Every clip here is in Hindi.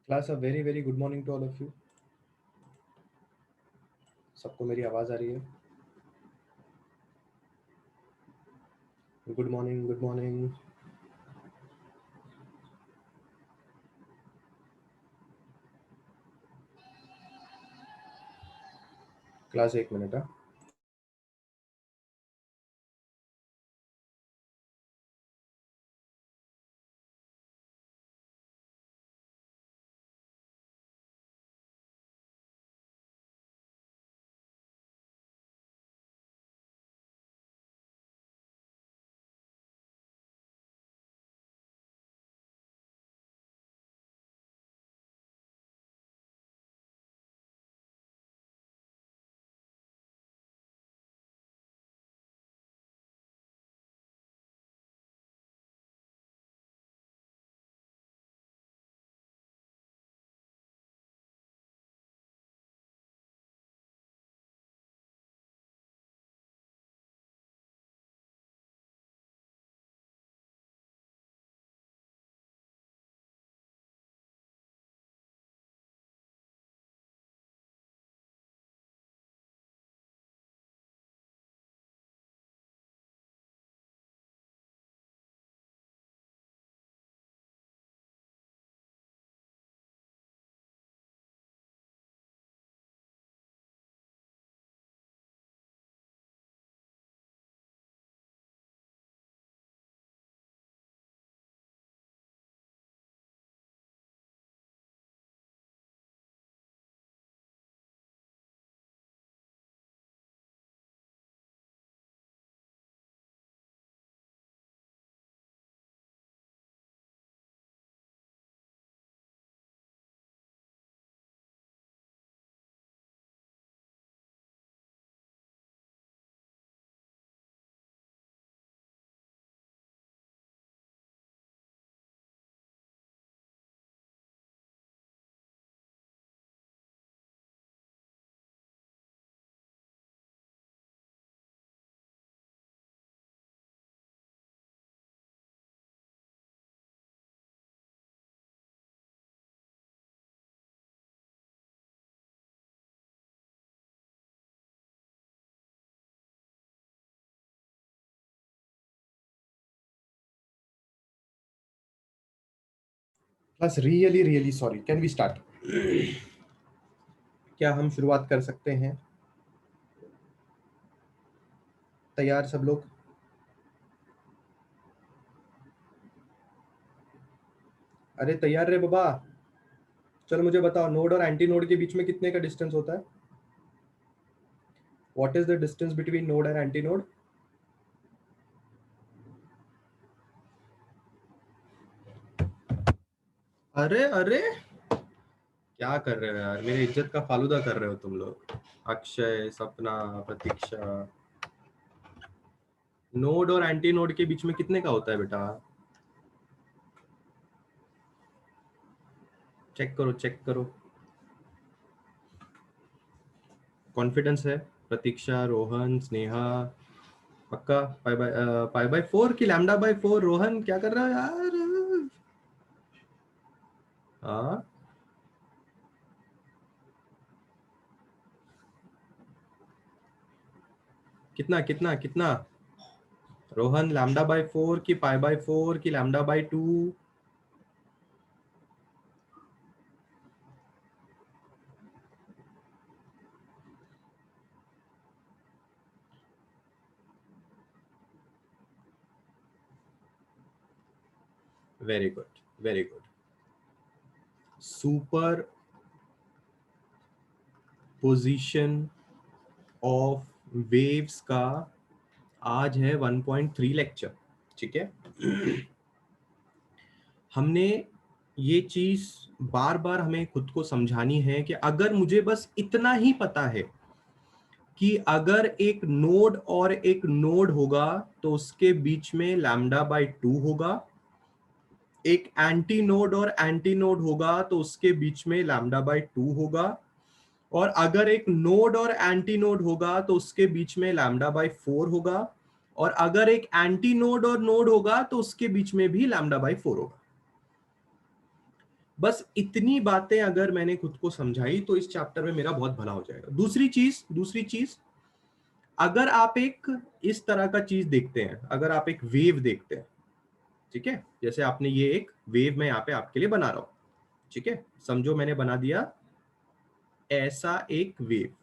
Class, a very very good morning to all of you. सबको मेरी आवाज़ आ रही है? Good morning, good morning. Class, एक मिनट। हाँ, class, really really sorry, can we start? क्या हम शुरुआत कर सकते हैं? तैयार सब लोग? अरे तैयार रे बाबा। चलो मुझे बताओ, नोड और एंटी नोड के बीच में कितने का डिस्टेंस होता है? What is the distance between node and anti node? अरे अरे, क्या कर रहे हो यार? मेरी इज्जत का फालूदा कर रहे हो तुम लोग। अक्षय, सपना, प्रतीक्षा। नोड और एंटी नोड के बीच में कितने का होता है बेटा? चेक करो, चेक करो। कॉन्फिडेंस है? प्रतीक्षा, रोहन, स्नेहा, पक्का? पाई बाय 4 की λ/4? रोहन क्या कर रहा है यार? हाँ, कितना कितना कितना? रोहन, λ/4 की पाई बाय 4 की λ/2? Very good, very good. Superposition of waves का आज है 1.3 लेक्चर। ठीक है। हमने ये चीज बार बार हमें खुद को समझानी है कि अगर मुझे बस इतना ही पता है कि अगर एक नोड और एक नोड होगा तो उसके बीच में λ/2 होगा, एक एंटी नोड और एंटी नोड होगा तो उसके बीच में λ/2 होगा, और अगर एक नोड और एंटी नोड होगा तो उसके बीच में λ/4 होगा, और अगर एक एंटी नोड और नोड होगा तो उसके बीच में भी λ/4 होगा। बस इतनी बातें अगर मैंने खुद को समझाई तो इस चैप्टर में मेरा बहुत भला हो जाएगा। दूसरी चीज, अगर आप एक इस तरह का चीज देखते हैं, अगर आप एक वेव देखते हैं, ठीक है, जैसे आपने ये एक वेव मैं यहाँ पे आपके लिए बना रहा हूं, ठीक है, समझो मैंने बना दिया ऐसा एक वेव,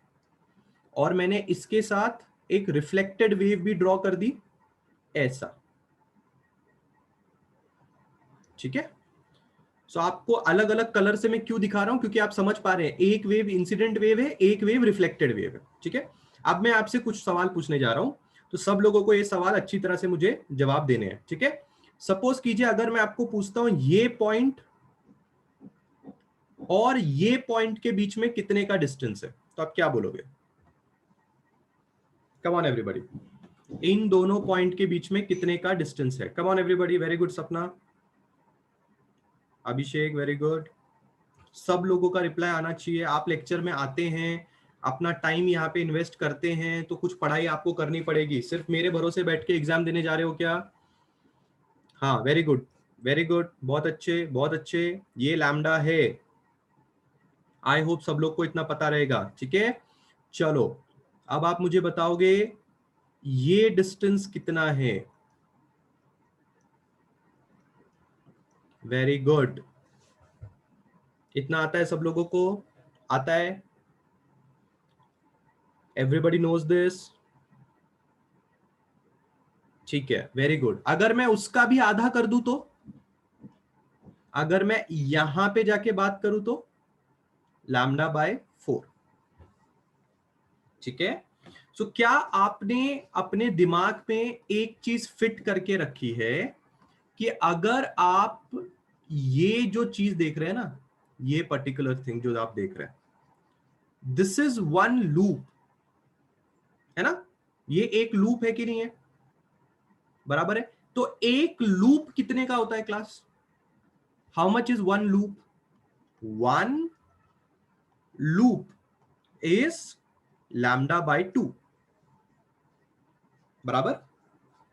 और मैंने इसके साथ एक रिफ्लेक्टेड वेव भी ड्रॉ कर दी ऐसा, ठीक है। सो आपको अलग अलग कलर से मैं क्यों दिखा रहा हूं, क्योंकि आप समझ पा रहे हैं एक वेव इंसिडेंट वेव है, एक वेव रिफ्लेक्टेड वेव है, ठीक है। अब मैं आपसे कुछ सवाल पूछने जा रहा हूं, तो सब लोगों को ये सवाल अच्छी तरह से मुझे जवाब देने हैं, ठीक है। सपोज कीजिए अगर मैं आपको पूछता हूं ये पॉइंट और ये पॉइंट के बीच में कितने का डिस्टेंस है, तो आप क्या बोलोगे? कम ऑन एवरीबॉडी, इन दोनों पॉइंट के बीच में कितने का डिस्टेंस है? Come on everybody, very good सपना, अभिषेक वेरी गुड, सब लोगों का रिप्लाई आना चाहिए। आप लेक्चर में आते हैं, अपना टाइम यहाँ पे इन्वेस्ट करते हैं, तो कुछ पढ़ाई आपको करनी पड़ेगी। सिर्फ मेरे भरोसे बैठ के एग्जाम देने जा रहे हो क्या? हाँ, वेरी गुड वेरी गुड, बहुत अच्छे बहुत अच्छे। ये लैम्डा है, आई होप सब लोग को इतना पता रहेगा, ठीक है। चलो अब आप मुझे बताओगे ये डिस्टेंस कितना है? वेरी गुड, इतना आता है सब लोगों को? आता है? एवरीबडी नोज दिस, ठीक है, वेरी गुड। अगर मैं उसका भी आधा कर दूं तो, अगर मैं यहां पे जाके बात करूं तो लैम्डा बाय 4, ठीक है। सो क्या आपने अपने दिमाग में एक चीज फिट करके रखी है कि अगर आप ये जो चीज देख रहे हैं ना, ये पर्टिकुलर थिंग जो आप देख रहे हैं, दिस इज वन लूप, है ना, ये एक लूप है कि नहीं है? बराबर है। तो एक लूप कितने का होता है class? How much is one loop? One loop is lambda by 2, बराबर।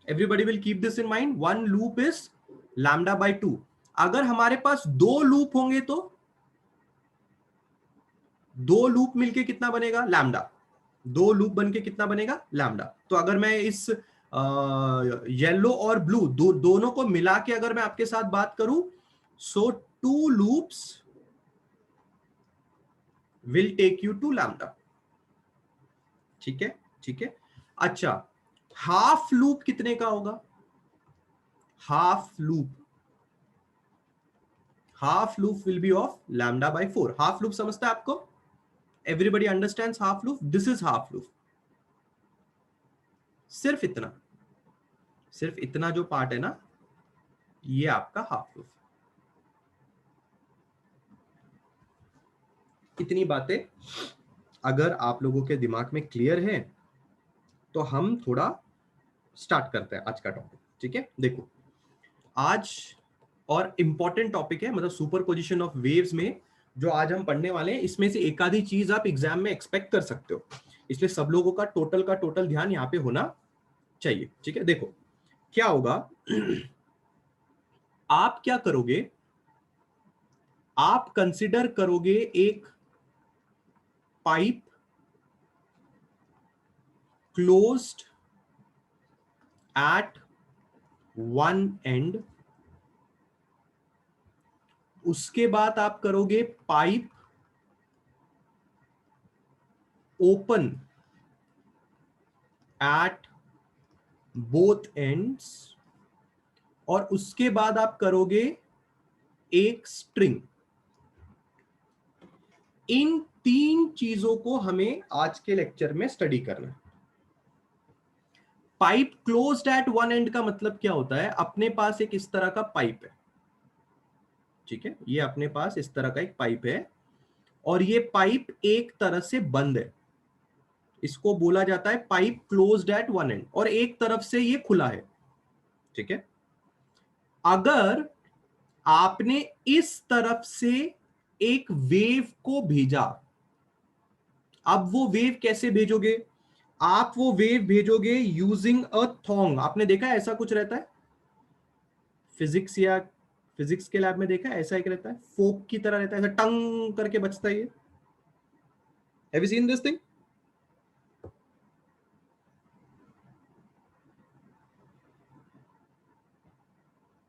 Everybody will keep this in mind, one loop is lambda by 2। अगर हमारे पास दो लूप होंगे तो दो लूप मिलके कितना बनेगा? लैम्डा। दो लूप बन के कितना बनेगा? लैम्डा। तो अगर मैं इस येलो और ब्लू दोनों को मिला के अगर मैं आपके साथ बात करूं, so two loops will take you to lambda, ठीक है ठीक है। अच्छा, हाफ लूप कितने का होगा? Half loop will be of lambda by 4। Half loop समझता है आपको? Everybody understands half loop? This is half loop. सिर्फ इतना, सिर्फ इतना जो पार्ट है ना, ये आपका हाफ लूप। इतनी बातें अगर आप लोगों के दिमाग में क्लियर है तो हम थोड़ा स्टार्ट करते हैं आज का टॉपिक, ठीक है। देखो आज और इंपॉर्टेंट टॉपिक है, मतलब सुपरपोजिशन ऑफ वेव्स में जो आज हम पढ़ने वाले हैं, इसमें से एक आधी चीज आप एग्जाम में एक्सपेक्ट कर सकते हो, इसलिए सब लोगों का टोटल ध्यान यहाँ पे होना चाहिए, ठीक है। देखो क्या होगा, आप क्या करोगे, आप कंसिडर करोगे एक pipe closed at one and, उसके बाद आप करोगे pipe open at both ends, और उसके बाद आप करोगे एक स्ट्रिंग। इन तीन चीजों को हमें आज के लेक्चर में स्टडी करना है। Pipe closed at one and का मतलब क्या होता है? अपने पास एक इस तरह का पाइप है, ठीक है, ये अपने पास इस तरह का एक पाइप है, और ये पाइप एक तरह से बंद है, इसको बोला जाता है pipe closed at one and, और एक तरफ से ये खुला है, ठीक है। अगर आपने इस तरफ से एक वेव को भेजा, अब वो वेव कैसे भेजोगे? आप वो वेव भेजोगे यूजिंग अ थॉन्ग। आपने देखा है ऐसा कुछ रहता है फिजिक्स या फिजिक्स के लैब में देखा है, ऐसा एक रहता है, फोक की तरह रहता है, ऐसा टंग करके बचता है ये। Have you seen this thing?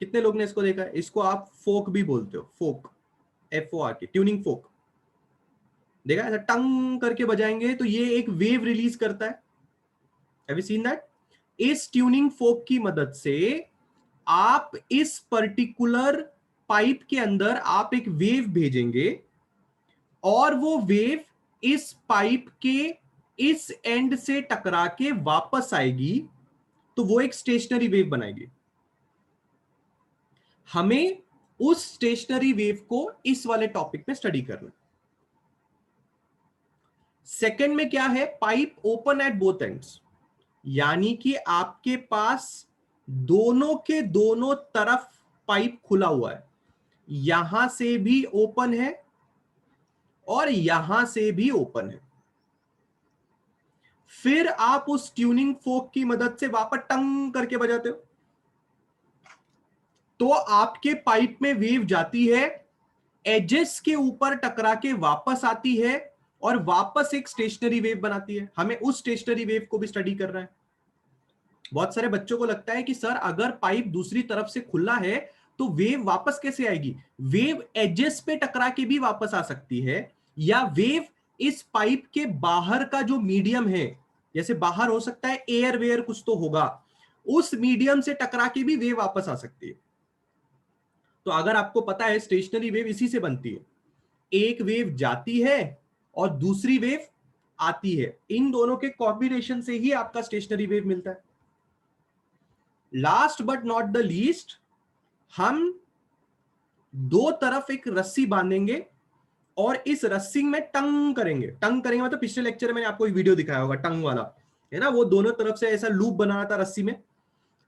कितने लोग ने इसको देखा है? इसको आप फोक भी बोलते हो, फोक, FOR के, ट्यूनिंग फोक। देखा, ऐसा टंग करके बजाएंगे तो ये एक वेव रिलीज करता है। Have you seen that? इस ट्यूनिंग फोक की मदद से आप इस पर्टिकुलर पाइप के अंदर आप एक वेव भेजेंगे और वो वेव इस पाइप के इस एंड से टकरा के वापस आएगी, तो वो एक स्टेशनरी वेव बनाएगी। हमें उस स्टेशनरी वेव को इस वाले टॉपिक में स्टडी करना। सेकंड में क्या है? Pipe open at both ends, यानी कि आपके पास दोनों के दोनों तरफ पाइप खुला हुआ है, यहां से भी ओपन है और यहां से भी ओपन है। फिर आप उस ट्यूनिंग फोक की मदद से वापस टंग करके बजाते हो, तो आपके पाइप में वेव जाती है, एजेस के ऊपर टकरा के वापस आती है और वापस एक स्टेशनरी वेव बनाती है। हमें उस स्टेशनरी वेव को भी स्टडी करना है। बहुत सारे बच्चों को लगता है कि सर अगर पाइप दूसरी तरफ से खुला है तो वेव वापस कैसे आएगी? वेव एजेस पे टकरा के भी वापस आ सकती है, या वेव इस पाइप के बाहर का जो मीडियम है, जैसे बाहर हो सकता है एयर वेयर कुछ तो होगा, उस मीडियम से टकरा के भी वेव वापस आ सकती है। तो अगर आपको पता है स्टेशनरी वेव इसी से बनती है, एक वेव जाती है और दूसरी वेव आती है, इन दोनों के कॉम्बिनेशन से ही आपका स्टेशनरी वेव मिलता है। Last but not the least, हम दो तरफ एक रस्सी बांधेंगे और इस रस्सी में टंग करेंगे। टंग करेंगे मतलब पिछले लेक्चर में मैंने आपको एक वीडियो दिखाया होगा टंग वाला, है ना, वो दोनों तरफ से ऐसा लूप बनाना था रस्सी में।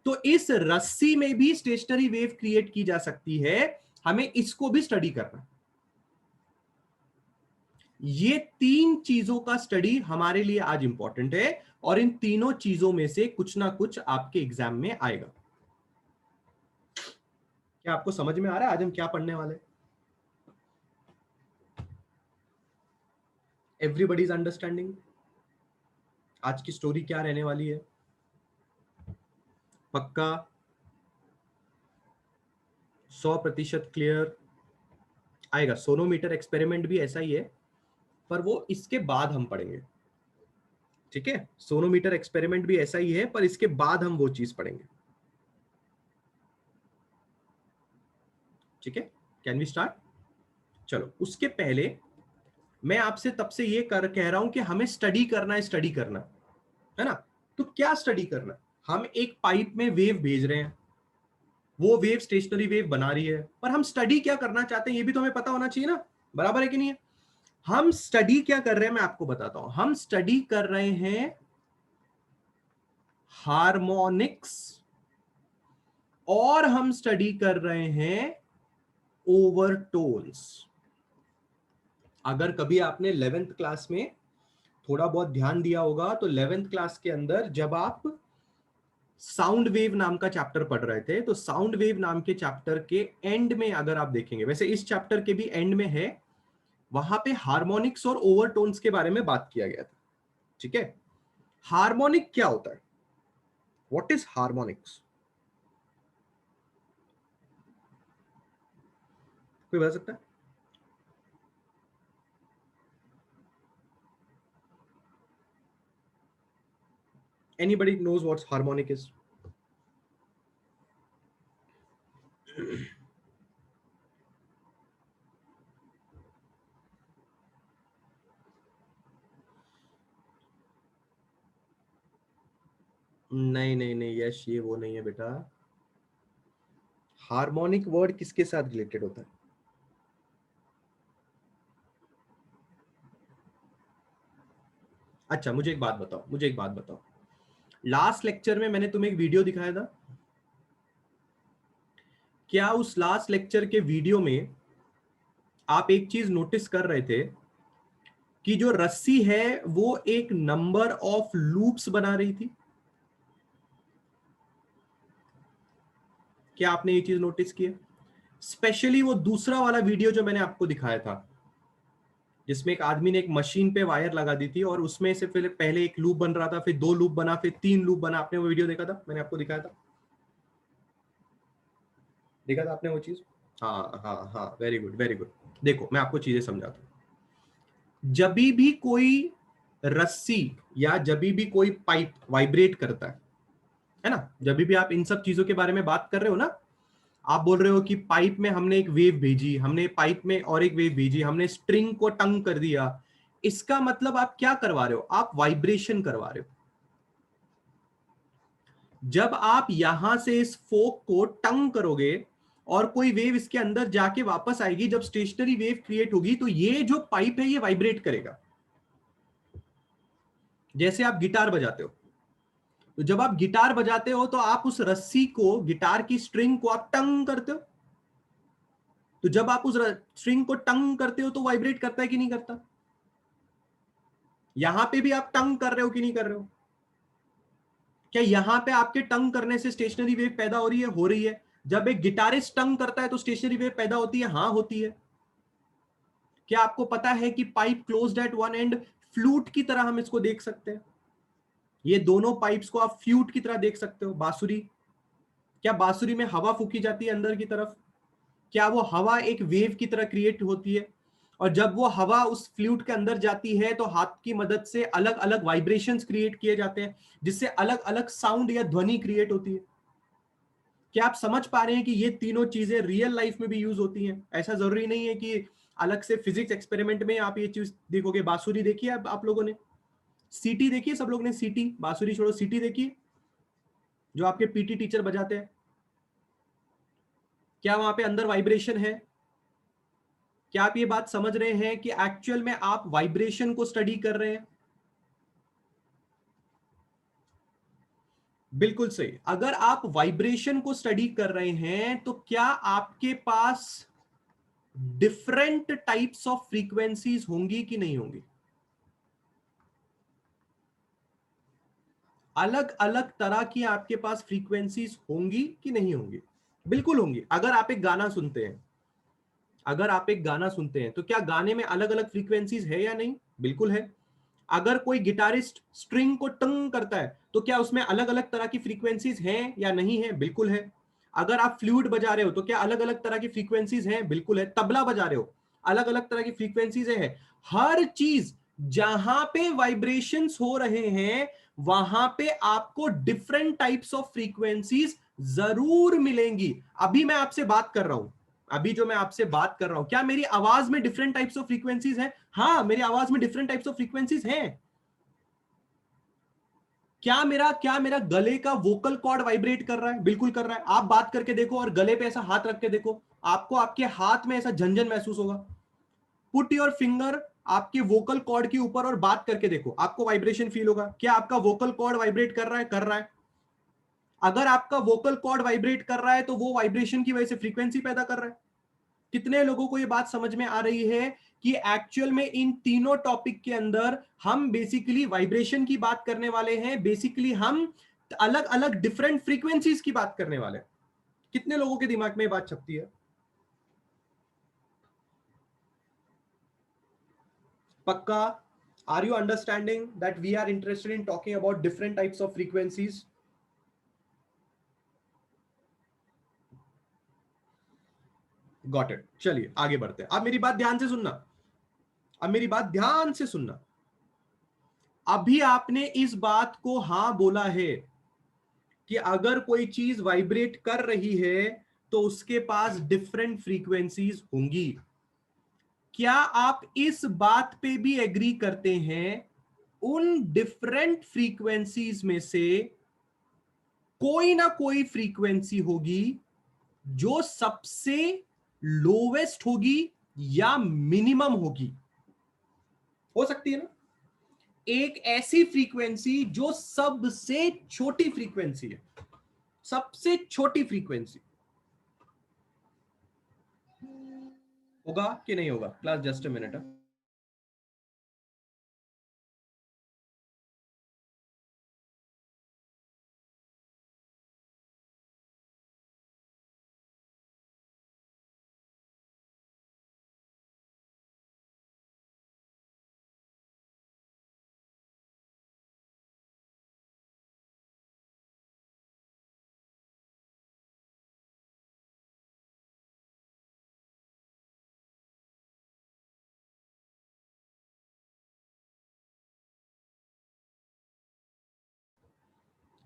तो इस रस्सी में भी स्टेशनरी वेव क्रिएट की जा सकती है, हमें इसको भी स्टडी करना। ये तीन चीजों का स्टडी हमारे लिए आज इंपॉर्टेंट है और इन तीनों चीजों में से कुछ ना कुछ आपके एग्जाम में आएगा। क्या आपको समझ में आ रहा है आज हम क्या पढ़ने वाले? एवरीबडी इज अंडरस्टैंडिंग आज की स्टोरी क्या रहने वाली है? पक्का 100% क्लियर आएगा। सोनोमीटर एक्सपेरिमेंट भी ऐसा ही है, पर वो इसके बाद हम पढ़ेंगे। ठीक है, सोनोमीटर एक्सपेरिमेंट भी ऐसा ही है, पर इसके बाद हम वो चीज पढ़ेंगे। ठीक है, कैन वी स्टार्ट? चलो, उसके पहले मैं आपसे तब से ये कह रहा हूं कि हमें स्टडी करना है, स्टडी करना है ना। तो क्या स्टडी करना? हम एक पाइप में वेव भेज रहे हैं, वो वेव स्टेशनरी वेव बना रही है, पर हम स्टडी क्या करना चाहते हैं ये भी तो हमें पता होना चाहिए ना। बराबर है कि नहीं है? हम स्टडी क्या कर रहे हैं मैं आपको बताता हूं। हम स्टडी कर रहे हैं हार्मोनिक्स और हम स्टडी कर रहे हैं ओवरटोन्स। अगर कभी आपने 11th क्लास में थोड़ा बहुत ध्यान दिया होगा तो 11th क्लास के अंदर जब आप साउंड वेव नाम का चैप्टर पढ़ रहे थे, तो साउंड वेव नाम के चैप्टर के एंड में अगर आप देखेंगे, वैसे इस चैप्टर के भी एंड में है, वहां पे हार्मोनिक्स और ओवरटोन्स के बारे में बात किया गया था। ठीक है, हार्मोनिक क्या होता है? What is harmonics? कोई बता सकता है? Anybody knows what harmonic is? नहीं नहीं नहीं यश, ये वो नहीं है बेटा। हार्मोनिक वर्ड किसके साथ रिलेटेड होता है? अच्छा, मुझे एक बात बताओ, मुझे एक बात बताओ। लास्ट लेक्चर में मैंने तुम्हें एक वीडियो दिखाया था, क्या उस लास्ट लेक्चर के वीडियो में आप एक चीज नोटिस कर रहे थे कि जो रस्सी है वो एक नंबर ऑफ लूप्स बना रही थी? क्या आपने ये चीज नोटिस की है? स्पेशली वो दूसरा वाला वीडियो जो मैंने आपको दिखाया था, जिसमें एक आदमी ने एक मशीन पे वायर लगा दी थी और उसमें से फिर पहले एक लूप बन रहा था, फिर 2 लूप बना, फिर 3 लूप बना। आपने वो वीडियो देखा था? मैंने आपको दिखाया था, देखा था आपने वो चीज? हाँ हाँ हाँ, वेरी गुड वेरी गुड। देखो मैं आपको चीजें समझाता हूँ। जब भी कोई रस्सी या जब भी कोई पाइप वाइब्रेट करता है ना, जब भी आप इन सब चीजों के बारे में बात कर रहे हो ना, आप बोल रहे हो कि पाइप में हमने एक वेव भेजी, हमने पाइप में और एक वेव भेजी, हमने स्ट्रिंग को टंग कर दिया। इसका मतलब आप क्या करवा रहे हो? आप वाइब्रेशन करवा रहे हो। जब आप यहां से इस फोक को टंग करोगे और कोई वेव इसके अंदर जाके वापस आएगी, जब स्टेशनरी वेव क्रिएट होगी, तो ये जो पाइप है ये वाइब्रेट करेगा। जैसे आप गिटार बजाते हो, तो जब आप गिटार बजाते हो तो आप उस रस्सी को, गिटार की स्ट्रिंग को आप टंग करते हो। तो जब आप उस स्ट्रिंग को टंग करते हो तो वाइब्रेट करता है कि नहीं करता? यहां पे भी आप टंग कर रहे हो कि नहीं कर रहे हो? क्या यहां पे आपके टंग करने से स्टेशनरी वेव पैदा हो रही है? हो रही है। जब एक गिटारिस्ट टंग करता है तो स्टेशनरी वेव पैदा होती है? हाँ होती है। क्या आपको पता है कि pipe closed at one and, flute की तरह हम इसको देख सकते हैं? ये दोनों पाइप्स को आप फ्लूट की तरह देख सकते हो। बांसुरी, क्या बांसुरी में हवा फूकी जाती है अंदर की तरफ? क्या वो हवा एक वेव की तरह क्रिएट होती है? और जब वो हवा उस फ्लूट के अंदर जाती है तो हाथ की मदद से अलग अलग वाइब्रेशंस क्रिएट किए जाते हैं, जिससे अलग अलग साउंड या ध्वनि क्रिएट होती है। क्या आप समझ पा रहे हैं कि ये तीनों चीजें रियल लाइफ में भी यूज होती हैं? ऐसा जरूरी नहीं है कि अलग से फिजिक्स एक्सपेरिमेंट में आप ये चीज देखोगे। बांसुरी देखी है आप लोगों ने? सीटी देखी है सब लोग ने? सीटी, बांसुरी छोड़ो, सीटी देखी है, जो आपके पीटी टीचर बजाते हैं? क्या वहां पे अंदर वाइब्रेशन है? क्या आप ये बात समझ रहे हैं कि एक्चुअल में आप वाइब्रेशन को स्टडी कर रहे हैं? बिल्कुल सही। अगर आप वाइब्रेशन को स्टडी कर रहे हैं तो क्या आपके पास डिफरेंट टाइप्स ऑफ फ्रीक्वेंसीज होंगी कि नहीं होंगी? अलग अलग तरह की आपके पास फ्रीक्वेंसीज होंगी कि नहीं होंगी? बिल्कुल होंगी। अगर आप एक गाना सुनते हैं, अगर आप एक गाना सुनते हैं तो क्या गाने में अलग अलग फ्रीक्वेंसीज है या नहीं? बिल्कुल है। अगर कोई गिटारिस्ट स्ट्रिंग को टंग करता है तो क्या उसमें अलग अलग तरह की फ्रीक्वेंसीज हैं या नहीं है? बिल्कुल है। अगर आप फ्लूट बजा रहे हो तो क्या अलग अलग तरह की फ्रीक्वेंसीज हैं? बिल्कुल है। तबला बजा रहे हो, अलग अलग तरह की फ्रीक्वेंसीज है। हर चीज जहां पे वाइब्रेशंस हो रहे हैं वहां पे आपको डिफरेंट टाइप्स ऑफ फ्रीक्वेंसीज जरूर मिलेंगी। अभी मैं आपसे बात कर रहा हूं, अभी जो मैं आपसे बात कर रहा हूं, क्या मेरी आवाज में डिफरेंट टाइप्स ऑफ फ्रीक्वेंसीज हैं? हाँ, मेरी आवाज में डिफरेंट टाइप्स ऑफ फ्रीक्वेंसीज हैं। क्या मेरा गले का वोकल कॉर्ड वाइब्रेट कर रहा है? बिल्कुल कर रहा है। आप बात करके देखो और गले पे ऐसा हाथ रख के देखो, आपको आपके हाथ में ऐसा झंझन महसूस होगा। पुट योर फिंगर आपके वोकल कॉर्ड के ऊपर और बात करके देखो, आपको वाइब्रेशन फील होगा। क्या आपका वोकल कॉर्ड वाइब्रेट कर रहा है? कर रहा है। अगर आपका वोकल कॉर्ड वाइब्रेट कर रहा है तो वो वाइब्रेशन की वजह से फ्रीक्वेंसी पैदा कर रहा है। कितने लोगों को ये बात समझ में आ रही है कि एक्चुअल में इन तीनों टॉपिक के अंदर हम बेसिकली वाइब्रेशन की बात करने वाले हैं, बेसिकली हम अलग अलग डिफरेंट फ्रीक्वेंसीज की बात करने वाले हैं। कितने लोगों के दिमाग में ये बात छपती है? पक्का? Are you understanding that we are interested in talking about different types of frequencies? Got it. चलिए आगे बढ़ते हैं। अब मेरी बात ध्यान से सुनना, अब मेरी बात ध्यान से सुनना। अभी आपने इस बात को हां बोला है कि अगर कोई चीज वाइब्रेट कर रही है तो उसके पास डिफरेंट फ्रीक्वेंसीज होंगी। क्या आप इस बात पे भी एग्री करते हैं उन डिफरेंट फ्रीक्वेंसीज में से कोई ना कोई फ्रीक्वेंसी होगी जो सबसे लोवेस्ट होगी या मिनिमम होगी? हो सकती है ना एक ऐसी फ्रीक्वेंसी जो सबसे छोटी फ्रीक्वेंसी है, सबसे छोटी फ्रीक्वेंसी। होगा कि नहीं होगा? Class just a minute.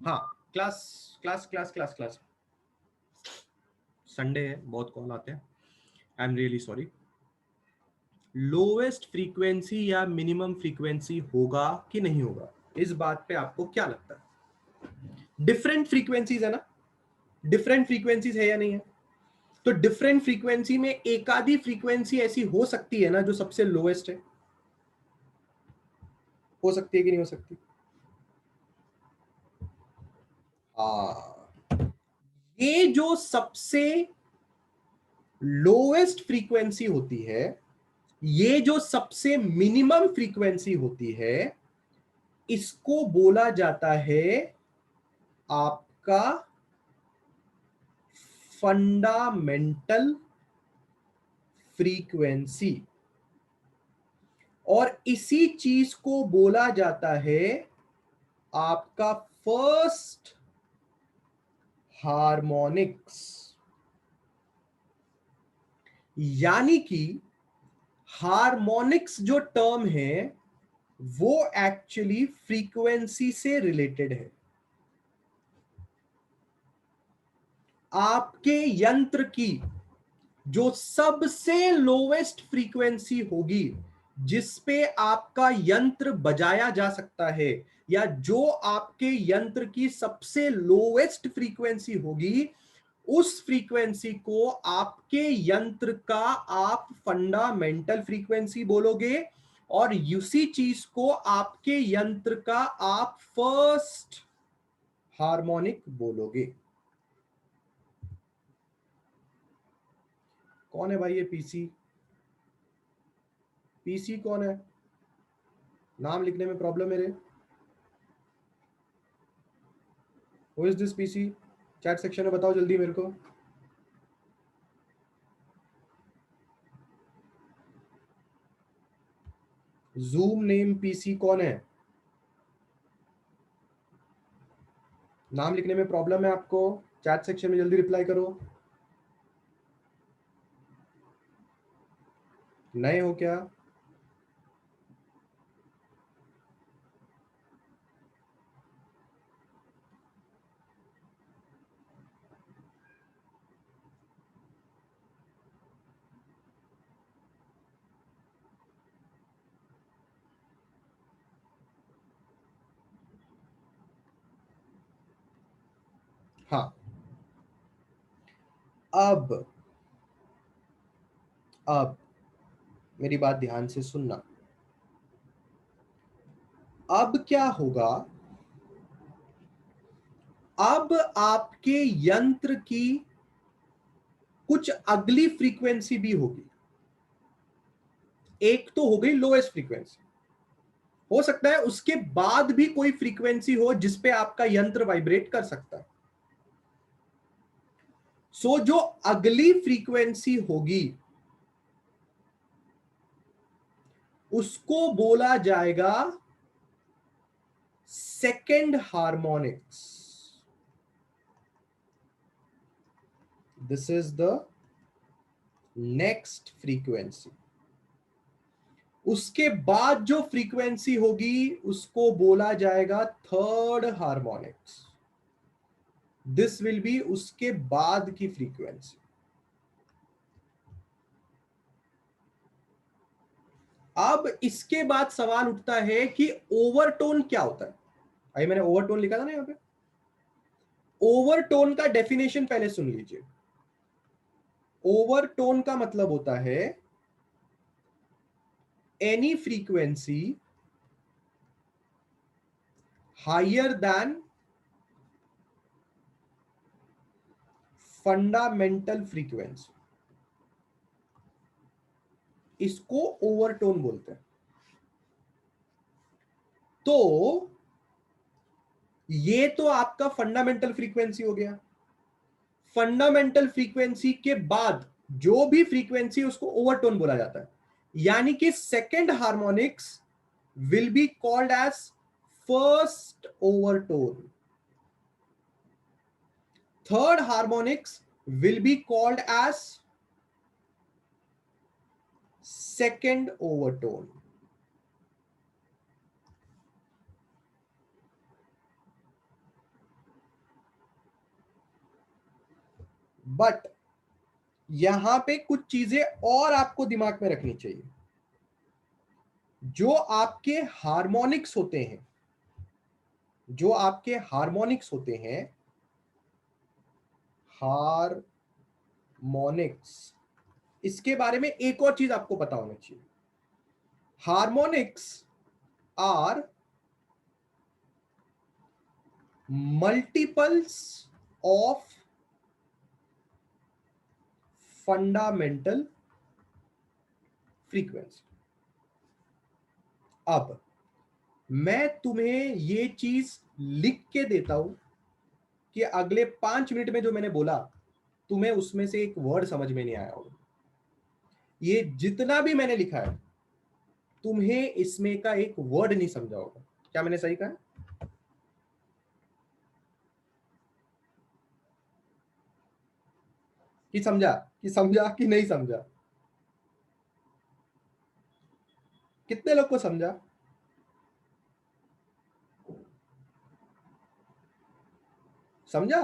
हाँ, class class class class class Sunday है, बहुत कॉल आते हैं, I am really sorry. Lowest frequency या मिनिमम फ्रीक्वेंसी होगा कि नहीं होगा, इस बात पे आपको क्या लगता है? डिफरेंट फ्रीक्वेंसीज है ना, डिफरेंट फ्रीक्वेंसीज है या नहीं है? तो डिफरेंट फ्रीक्वेंसी में एक आधी फ्रीक्वेंसी ऐसी हो सकती है ना जो सबसे लोएस्ट है, हो सकती है कि नहीं हो सकती? हाँ, ये जो सबसे लोएस्ट फ्रीक्वेंसी होती है, ये जो सबसे मिनिमम फ्रीक्वेंसी होती है, इसको बोला जाता है आपका फंडामेंटल फ्रीक्वेंसी। और इसी चीज को बोला जाता है आपका फर्स्ट हार्मोनिक्स। यानी कि हार्मोनिक्स जो टर्म है वो एक्चुअली फ्रीक्वेंसी से रिलेटेड है। आपके यंत्र की जो सबसे लोवेस्ट फ्रीक्वेंसी होगी जिस पे आपका यंत्र बजाया जा सकता है, या जो आपके यंत्र की सबसे लोवेस्ट फ्रीक्वेंसी होगी, उस फ्रीक्वेंसी को आपके यंत्र का आप फंडामेंटल फ्रीक्वेंसी बोलोगे, और उसी चीज को आपके यंत्र का आप फर्स्ट हार्मोनिक बोलोगे। कौन है भाई ये पीसी? पीसी कौन है? नाम लिखने में प्रॉब्लम मेरे। Who is this PC? Chat section में बताओ जल्दी मेरे को। जूम नेम पीसी कौन है? नाम लिखने में प्रॉब्लम है आपको? चैट सेक्शन में जल्दी रिप्लाई करो। नए हो क्या? हाँ, अब अब मेरी बात ध्यान से सुनना। अब क्या होगा? अब आपके यंत्र की कुछ अगली फ्रीक्वेंसी भी होगी। एक तो हो गई लोएस्ट फ्रीक्वेंसी, हो सकता है उसके बाद भी कोई फ्रीक्वेंसी हो जिस पे आपका यंत्र वाइब्रेट कर सकता है। सो जो अगली फ्रीक्वेंसी होगी उसको बोला जाएगा second harmonics. This is the next frequency. उसके बाद जो फ्रीक्वेंसी होगी उसको बोला जाएगा third harmonics. This will be उसके बाद की फ्रीक्वेंसी। अब इसके बाद सवाल उठता है कि ओवरटोन क्या होता है। अभी मैंने ओवरटोन लिखा था ना यहां पे। ओवरटोन का डेफिनेशन पहले सुन लीजिए। ओवरटोन का मतलब होता है any frequency higher than fundamental frequency, इसको ओवरटोन बोलते हैं। तो ये तो आपका फंडामेंटल फ्रीक्वेंसी हो गया। फंडामेंटल फ्रीक्वेंसी के बाद जो भी फ्रीक्वेंसी उसको ओवरटोन बोला जाता है। यानी कि second harmonics will be called as first overtone, third harmonics will be called as second overtone. But यहां पे कुछ चीजें और आपको दिमाग में रखनी चाहिए। जो आपके हार्मोनिक्स होते हैं, जो आपके हार्मोनिक्स होते हैं, हार्मोनिक्स, इसके बारे में एक और चीज आपको पता होना चाहिए। Harmonics are multiples of fundamental frequency. अब मैं तुम्हें ये चीज लिख के देता हूं कि अगले 5 मिनट में जो मैंने बोला तुम्हें उसमें से एक वर्ड समझ में नहीं आया होगा। ये जितना भी मैंने लिखा है तुम्हें इसमें का एक वर्ड नहीं समझा होगा। क्या मैंने सही कहा? कि समझा, कि समझा कि नहीं समझा? कितने लोग को समझा? समझा?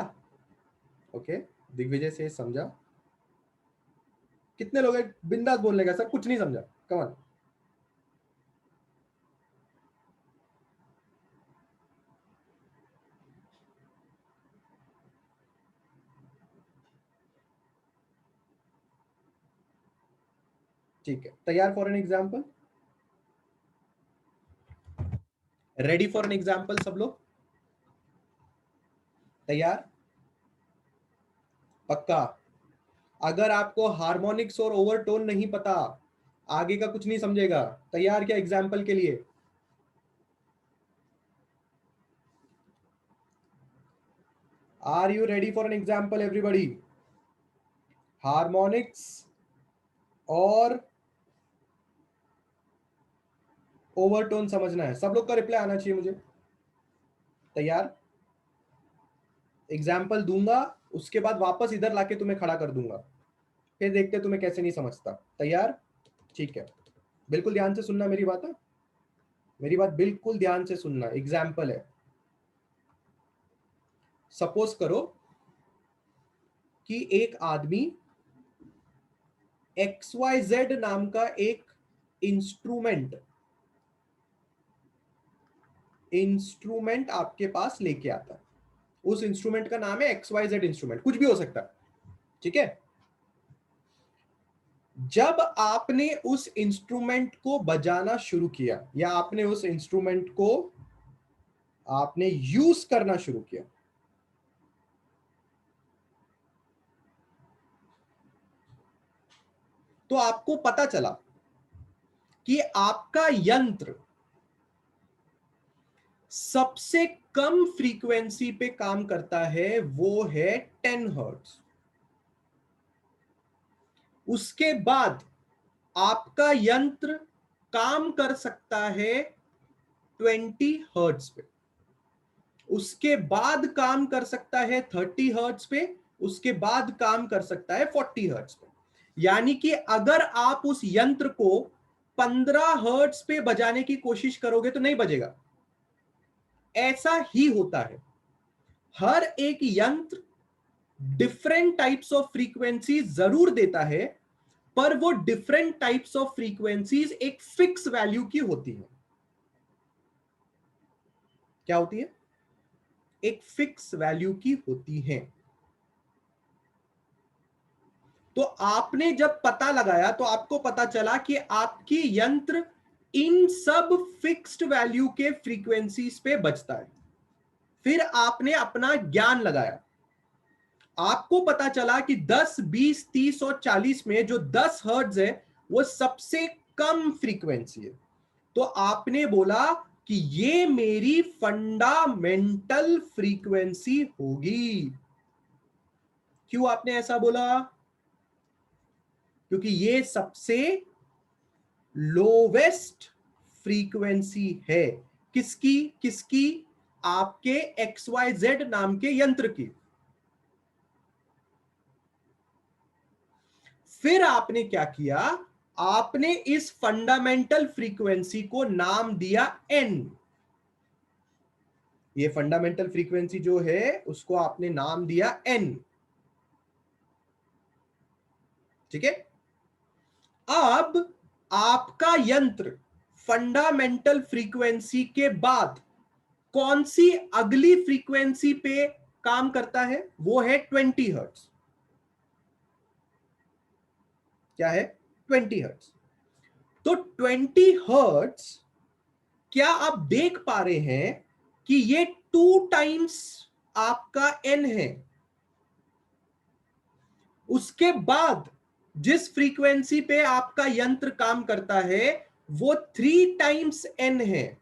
ओके, दिग्विजय से समझा। कितने लोग हैं बिंदास बोलने का सर कुछ नहीं समझा? कमान। ठीक है, तैयार for an example? Ready for an example सब लोग? तैयार? पक्का? अगर आपको हार्मोनिक्स और ओवरटोन नहीं पता, आगे का कुछ नहीं समझेगा। तैयार क्या एग्जाम्पल के लिए? Are you ready for an example everybody? Harmonics और ओवरटोन समझना है। सब लोग का रिप्लाई आना चाहिए मुझे। तैयार? एग्जाम्पल दूंगा, उसके बाद वापस इधर लाके तुम्हें खड़ा कर दूंगा, फिर देखते तुम्हें कैसे नहीं समझता। तैयार? ठीक है, बिल्कुल ध्यान से सुनना मेरी बात है, मेरी बात बिल्कुल ध्यान से सुनना। एग्जाम्पल है, सपोज करो कि एक आदमी XYZ नाम का एक इंस्ट्रूमेंट इंस्ट्रूमेंट आपके पास लेके आता है। उस इंस्ट्रूमेंट का नाम है XYZ इंस्ट्रूमेंट, कुछ भी हो सकता है, ठीक है? जब आपने उस इंस्ट्रूमेंट को बजाना शुरू किया या आपने उस इंस्ट्रूमेंट को आपने यूज करना शुरू किया, तो आपको पता चला कि आपका यंत्र सबसे कम फ्रीक्वेंसी पे काम करता है, वो है 10 हर्ट्ज। उसके बाद आपका यंत्र काम कर सकता है 20 हर्ट्ज पे, उसके बाद काम कर सकता है 30 हर्ट्ज पे, उसके बाद काम कर सकता है 40 हर्ट्ज पे। यानी कि अगर आप उस यंत्र को 15 हर्ट्ज पे बजाने की कोशिश करोगे तो नहीं बजेगा। ऐसा ही होता है, हर एक यंत्र डिफरेंट टाइप्स ऑफ फ्रीक्वेंसी जरूर देता है, पर वो डिफरेंट टाइप्स ऑफ फ्रीक्वेंसीज एक फिक्स वैल्यू की होती है। क्या होती है? एक फिक्स वैल्यू की होती है। तो आपने जब पता लगाया तो आपको पता चला कि आपकी यंत्र इन सब फिक्स्ड वैल्यू के फ्रीक्वेंसीज पे बजता है। फिर आपने अपना ज्ञान लगाया, आपको पता चला कि 10, 20, 30 और 40 में जो 10 हर्ट्ज है वो सबसे कम फ्रीक्वेंसी है। तो आपने बोला कि ये मेरी फंडामेंटल फ्रीक्वेंसी होगी। क्यों आपने ऐसा बोला? क्योंकि ये सबसे लोवेस्ट फ्रीक्वेंसी है। किसकी? किसकी? आपके XYZ नाम के यंत्र की। फिर आपने क्या किया? आपने इस फंडामेंटल फ्रीक्वेंसी को नाम दिया N। ये फंडामेंटल फ्रीक्वेंसी जो है उसको आपने नाम दिया N। ठीक है। अब आपका यंत्र फंडामेंटल फ्रीक्वेंसी के बाद कौन सी अगली फ्रीक्वेंसी पे काम करता है? वो है 20 हर्ट्ज। क्या है? 20 हर्ट्ज। तो 20 हर्ट्ज, क्या आप देख पा रहे हैं कि ये 2 टाइम्स आपका एन है? उसके बाद जिस फ्रीक्वेंसी पे आपका यंत्र काम करता है वो 3 टाइम्स एन है।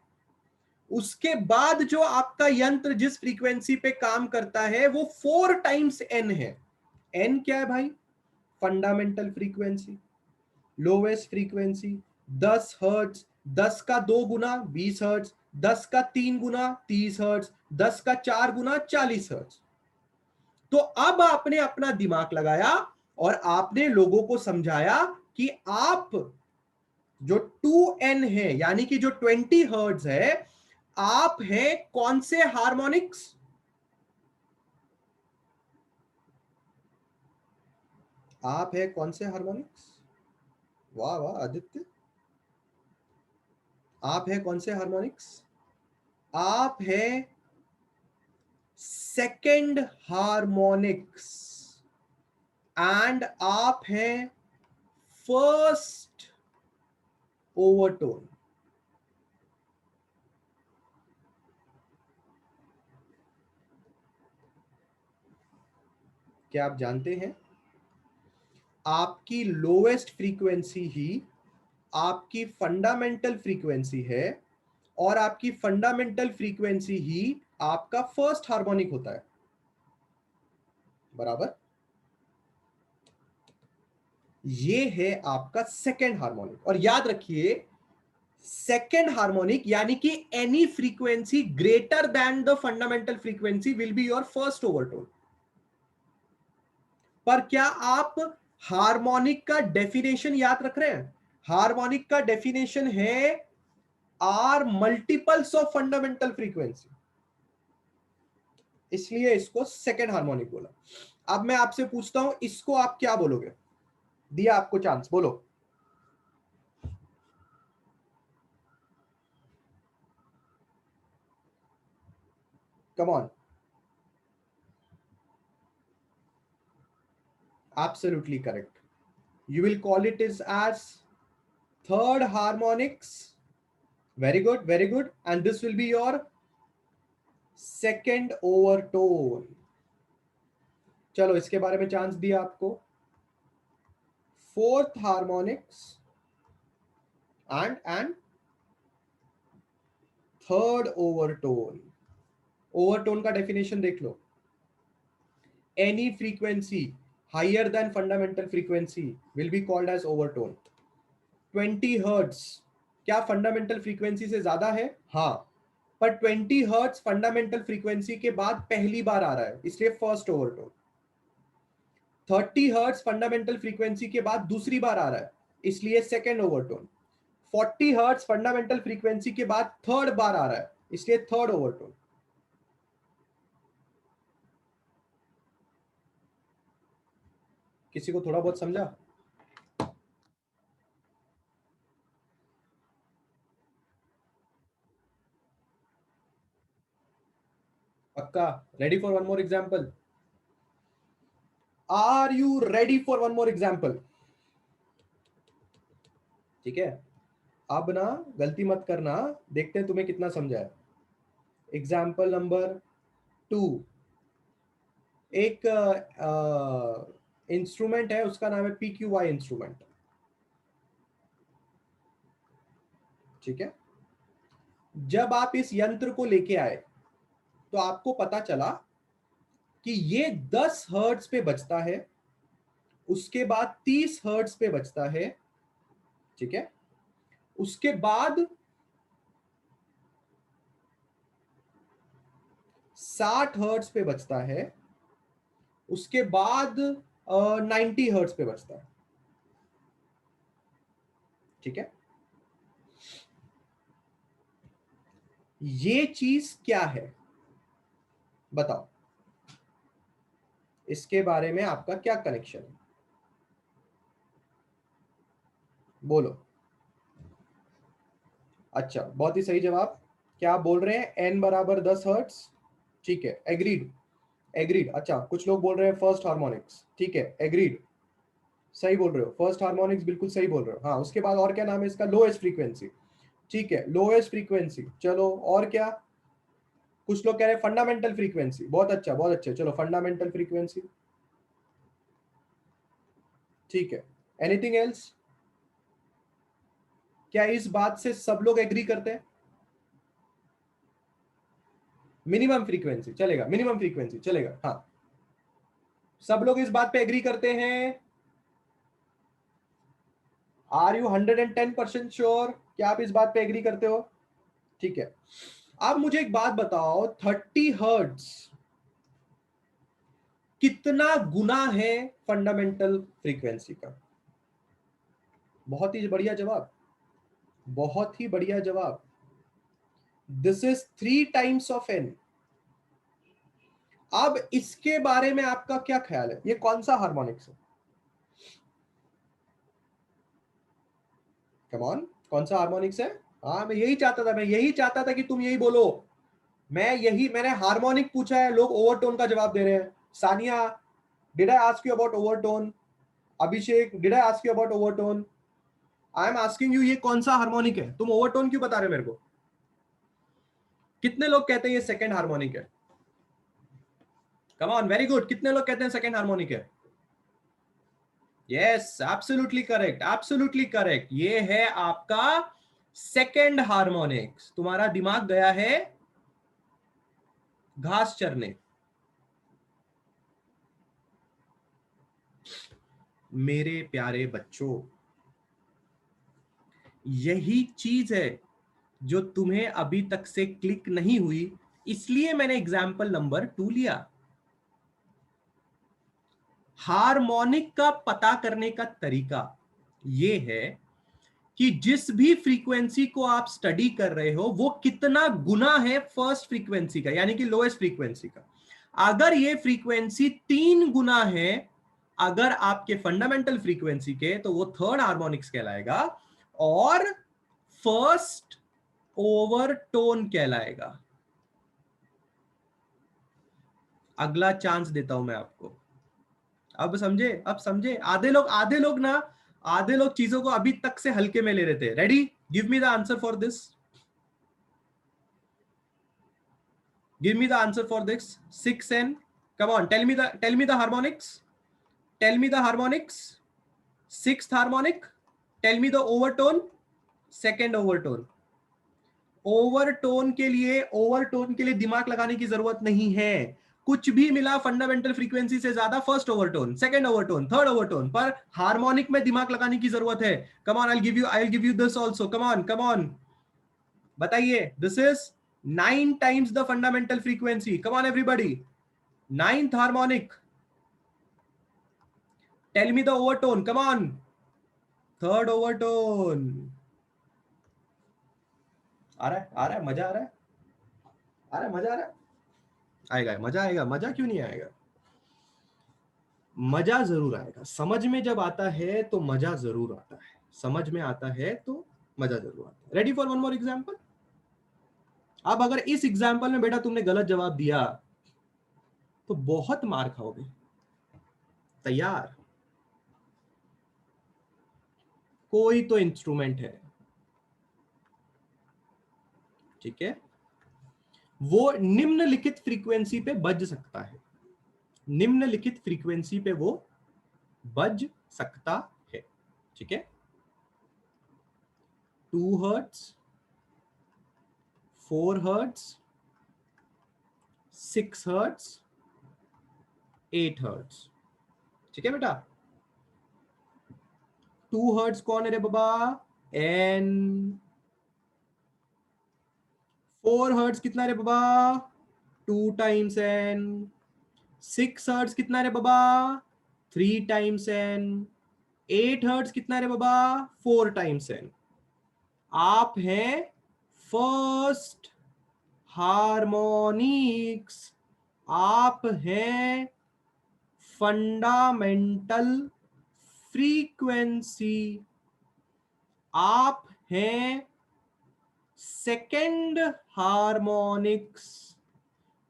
उसके बाद जो आपका यंत्र जिस फ्रीक्वेंसी पे काम करता है वो 4 टाइम्स एन है। एन क्या है भाई? Fundamental frequency, lowest frequency. 10 hertz, 10 का 2 गुना 20 हर्ट्ज, 10 का 3 गुना 30 हर्ट्ज, 10 का 4 गुना 40 हर्ट्ज। तो अब आपने अपना दिमाग लगाया और आपने लोगों को समझाया कि आप जो 2n है यानी कि जो 20 हर्ट्ज है, आप हैं कौन से हार्मोनिक्स? आप है कौन से हार्मोनिक्स? वाह वाह आदित्य, आप है कौन से हार्मोनिक्स? आप है सेकंड हार्मोनिक्स। एंड आप हैं फर्स्ट ओवरटोन। क्या आप जानते हैं आपकी लोएस्ट फ्रीक्वेंसी ही आपकी फंडामेंटल फ्रीक्वेंसी है और आपकी फंडामेंटल फ्रीक्वेंसी ही आपका फर्स्ट हार्मोनिक होता है, बराबर? ये है आपका सेकंड हार्मोनिक। और याद रखिए, सेकंड हार्मोनिक यानी कि any frequency greater than the fundamental frequency will be your first overtone. पर क्या आप हार्मोनिक का डेफिनेशन याद रख रहे हैं? हार्मोनिक का डेफिनेशन है are multiples of fundamental frequency, इसलिए इसको सेकंड हार्मोनिक बोला। अब मैं आपसे पूछता हूं, इसको आप क्या बोलोगे? दिया आपको चांस, बोलो। Come on. Absolutely correct. You will call it as third harmonics. Very good, very good. And this will be your second overtone. चलो इसके बारे में चांस दिया आपको। Fourth harmonics and third overtone. Overtone का डेफिनेशन देख लो। Any frequency higher than fundamental frequency will be called as overtone. 20 hertz क्या फंडामेंटल फ्रीक्वेंसी से ज्यादा है? हाँ, पर 20 हर्ट्ज फंडामेंटल फ्रीक्वेंसी के बाद पहली बार आ रहा है, इसलिए first overtone. 30 hertz fundamental frequency के बाद दूसरी बार आ रहा है, इसलिए second overtone. 40 hertz fundamental frequency के बाद थर्ड बार आ रहा है, इसलिए थर्ड ओवरटोन। किसी को थोड़ा बहुत समझा? पक्का? Ready for one more example? Are you ready for one more example? ठीक है, अब ना गलती मत करना, देखते हैं तुम्हें कितना समझा है। Example number 2। एक इंस्ट्रूमेंट है, उसका नाम है PQY इंस्ट्रूमेंट। ठीक है, जब आप इस यंत्र को लेके आए तो आपको पता चला कि ये 10 हर्ट्ज पे बजता है, उसके बाद 30 हर्ट्ज पे बजता है। ठीक है, उसके बाद 60 हर्ट्ज पे बजता है, उसके बाद 90 हर्ट्ज पे बजता है। ठीक है, ये चीज क्या है बताओ, इसके बारे में आपका क्या कनेक्शन है? बोलो। अच्छा, बहुत ही सही जवाब। क्या आप बोल रहे हैं? एन बराबर 10 हर्ट्स। ठीक है, एग्रीड, एग्रीड। अच्छा, कुछ लोग बोल रहे हैं फर्स्ट हार्मोनिक्स। ठीक है, एग्रीड, सही बोल रहे हो, फर्स्ट हार्मोनिक्स बिल्कुल सही बोल रहे हो। हाँ, उसके बाद और क्या नाम है इसका? Lowest frequency. ठीक है, लोएस्ट फ्रीक्वेंसी। चलो, और क्या? कुछ लोग कह रहे हैं फंडामेंटल फ्रीक्वेंसी। बहुत अच्छा, बहुत अच्छा। चलो, फंडामेंटल फ्रीक्वेंसी। ठीक है, एनीथिंग एल्स? क्या इस बात से सब लोग एग्री करते हैं? मिनिमम फ्रीक्वेंसी चलेगा, मिनिमम फ्रीक्वेंसी चलेगा। हाँ, सब लोग इस बात पे एग्री करते हैं? Are you 110% sure? क्या आप इस बात पे एग्री करते हो? ठीक है, आप मुझे एक बात बताओ, 30 हर्ट्ज कितना गुना है फंडामेंटल फ्रीक्वेंसी का? बहुत ही बढ़िया जवाब, बहुत ही बढ़िया जवाब। This is 3 times of n. अब इसके बारे में आपका क्या ख्याल है? ये कौन सा हार्मोनिक्स है? कम ऑन, कौन सा हार्मोनिक्स है? हाँ, मैं यही चाहता था, मैं यही चाहता था कि तुम यही बोलो। मैंने हार्मोनिक पूछा है, लोग ओवरटोन का जवाब दे रहे हैं। Sania, did I ask you about overtone? Abhishek, did I ask you about overtone? I am asking you, ये कौन सा हार्मोनिक है? तुम ओवरटोन क्यों बता रहे हो मेरे को? कितने लोग कहते हैं ये सेकंड हार्मोनिक है? Come on, very good. कितने लोग कहते हैं सेकंड हार्मोनिक है? Yes, absolutely correct, absolutely correct. ये है आपका सेकंड हार्मोनिक्स। तुम्हारा दिमाग गया है घास चरने। मेरे प्यारे बच्चों, यही चीज है जो तुम्हें अभी तक से क्लिक नहीं हुई, इसलिए मैंने एग्जाम्पल नंबर 2 लिया। हार्मोनिक का पता करने का तरीका यह है कि जिस भी फ्रीक्वेंसी को आप स्टडी कर रहे हो वो कितना गुना है फर्स्ट फ्रीक्वेंसी का, यानी कि लोएस्ट फ्रीक्वेंसी का। अगर ये फ्रीक्वेंसी 3 गुना है अगर आपके फंडामेंटल फ्रीक्वेंसी के, तो वो थर्ड हार्मोनिक्स कहलाएगा और फर्स्ट ओवरटोन कहलाएगा। अगला चांस देता हूं मैं आपको। अब समझे? अब समझे? आधे लोग चीजों को अभी तक से हल्के में ले रहे थे। Ready? Give me the answer for this. Give me the answer for this. 6n। Come on, tell me the harmonics. Tell me the harmonics. Sixth harmonic. Tell me the overtone. Second overtone. Overtone के लिए दिमाग लगाने की जरूरत नहीं है। कुछ भी मिला फंडामेंटल फ्रीक्वेंसी से ज्यादा, first overtone, second overtone, third overtone. पर हार्मोनिक में दिमाग लगाने की जरूरत है। Come on, I give you this also. Come on, come on, बताइए। This is 9 times the fundamental frequency. Come on everybody, ninth harmonic. Tell me the overtone. Come on, third overtone. आ रहा है? आ रहा है? मजा आ रहा है? आ रहा है? मजा आ रहा है? आएगा, मजा आएगा। मजा क्यों नहीं आएगा? मजा जरूर आएगा। समझ में जब आता है तो मजा जरूर आता है। समझ में आता है तो मजा जरूर आता है। Ready for one more example? अब अगर इस एग्जांपल में बेटा तुमने गलत जवाब दिया तो बहुत मार खाओगे। तैयार? कोई तो इंस्ट्रूमेंट है, ठीक है, वो निम्नलिखित फ्रीक्वेंसी पे बज सकता है। निम्नलिखित फ्रीक्वेंसी पे वो बज सकता है, ठीक है। 2 हर्ट्स, 4 हर्ट्स, 6 हर्ट्स, 8 हर्ट्स, ठीक है बेटा। 2 हर्ट्स कौन है रे बाबा? एन। 4 हर्ट्स कितना रे बाबा? 2 टाइम्स एन। 6 हर्ट्स कितना रे बाबा? 3 टाइम्स एन। 8 हर्ट्स कितना रे बाबा? 4 टाइम्स एन। आप हैं फर्स्ट हार्मोनिक्स, आप हैं फंडामेंटल फ्रीक्वेंसी। आप हैं सेकेंड हार्मोनिक्स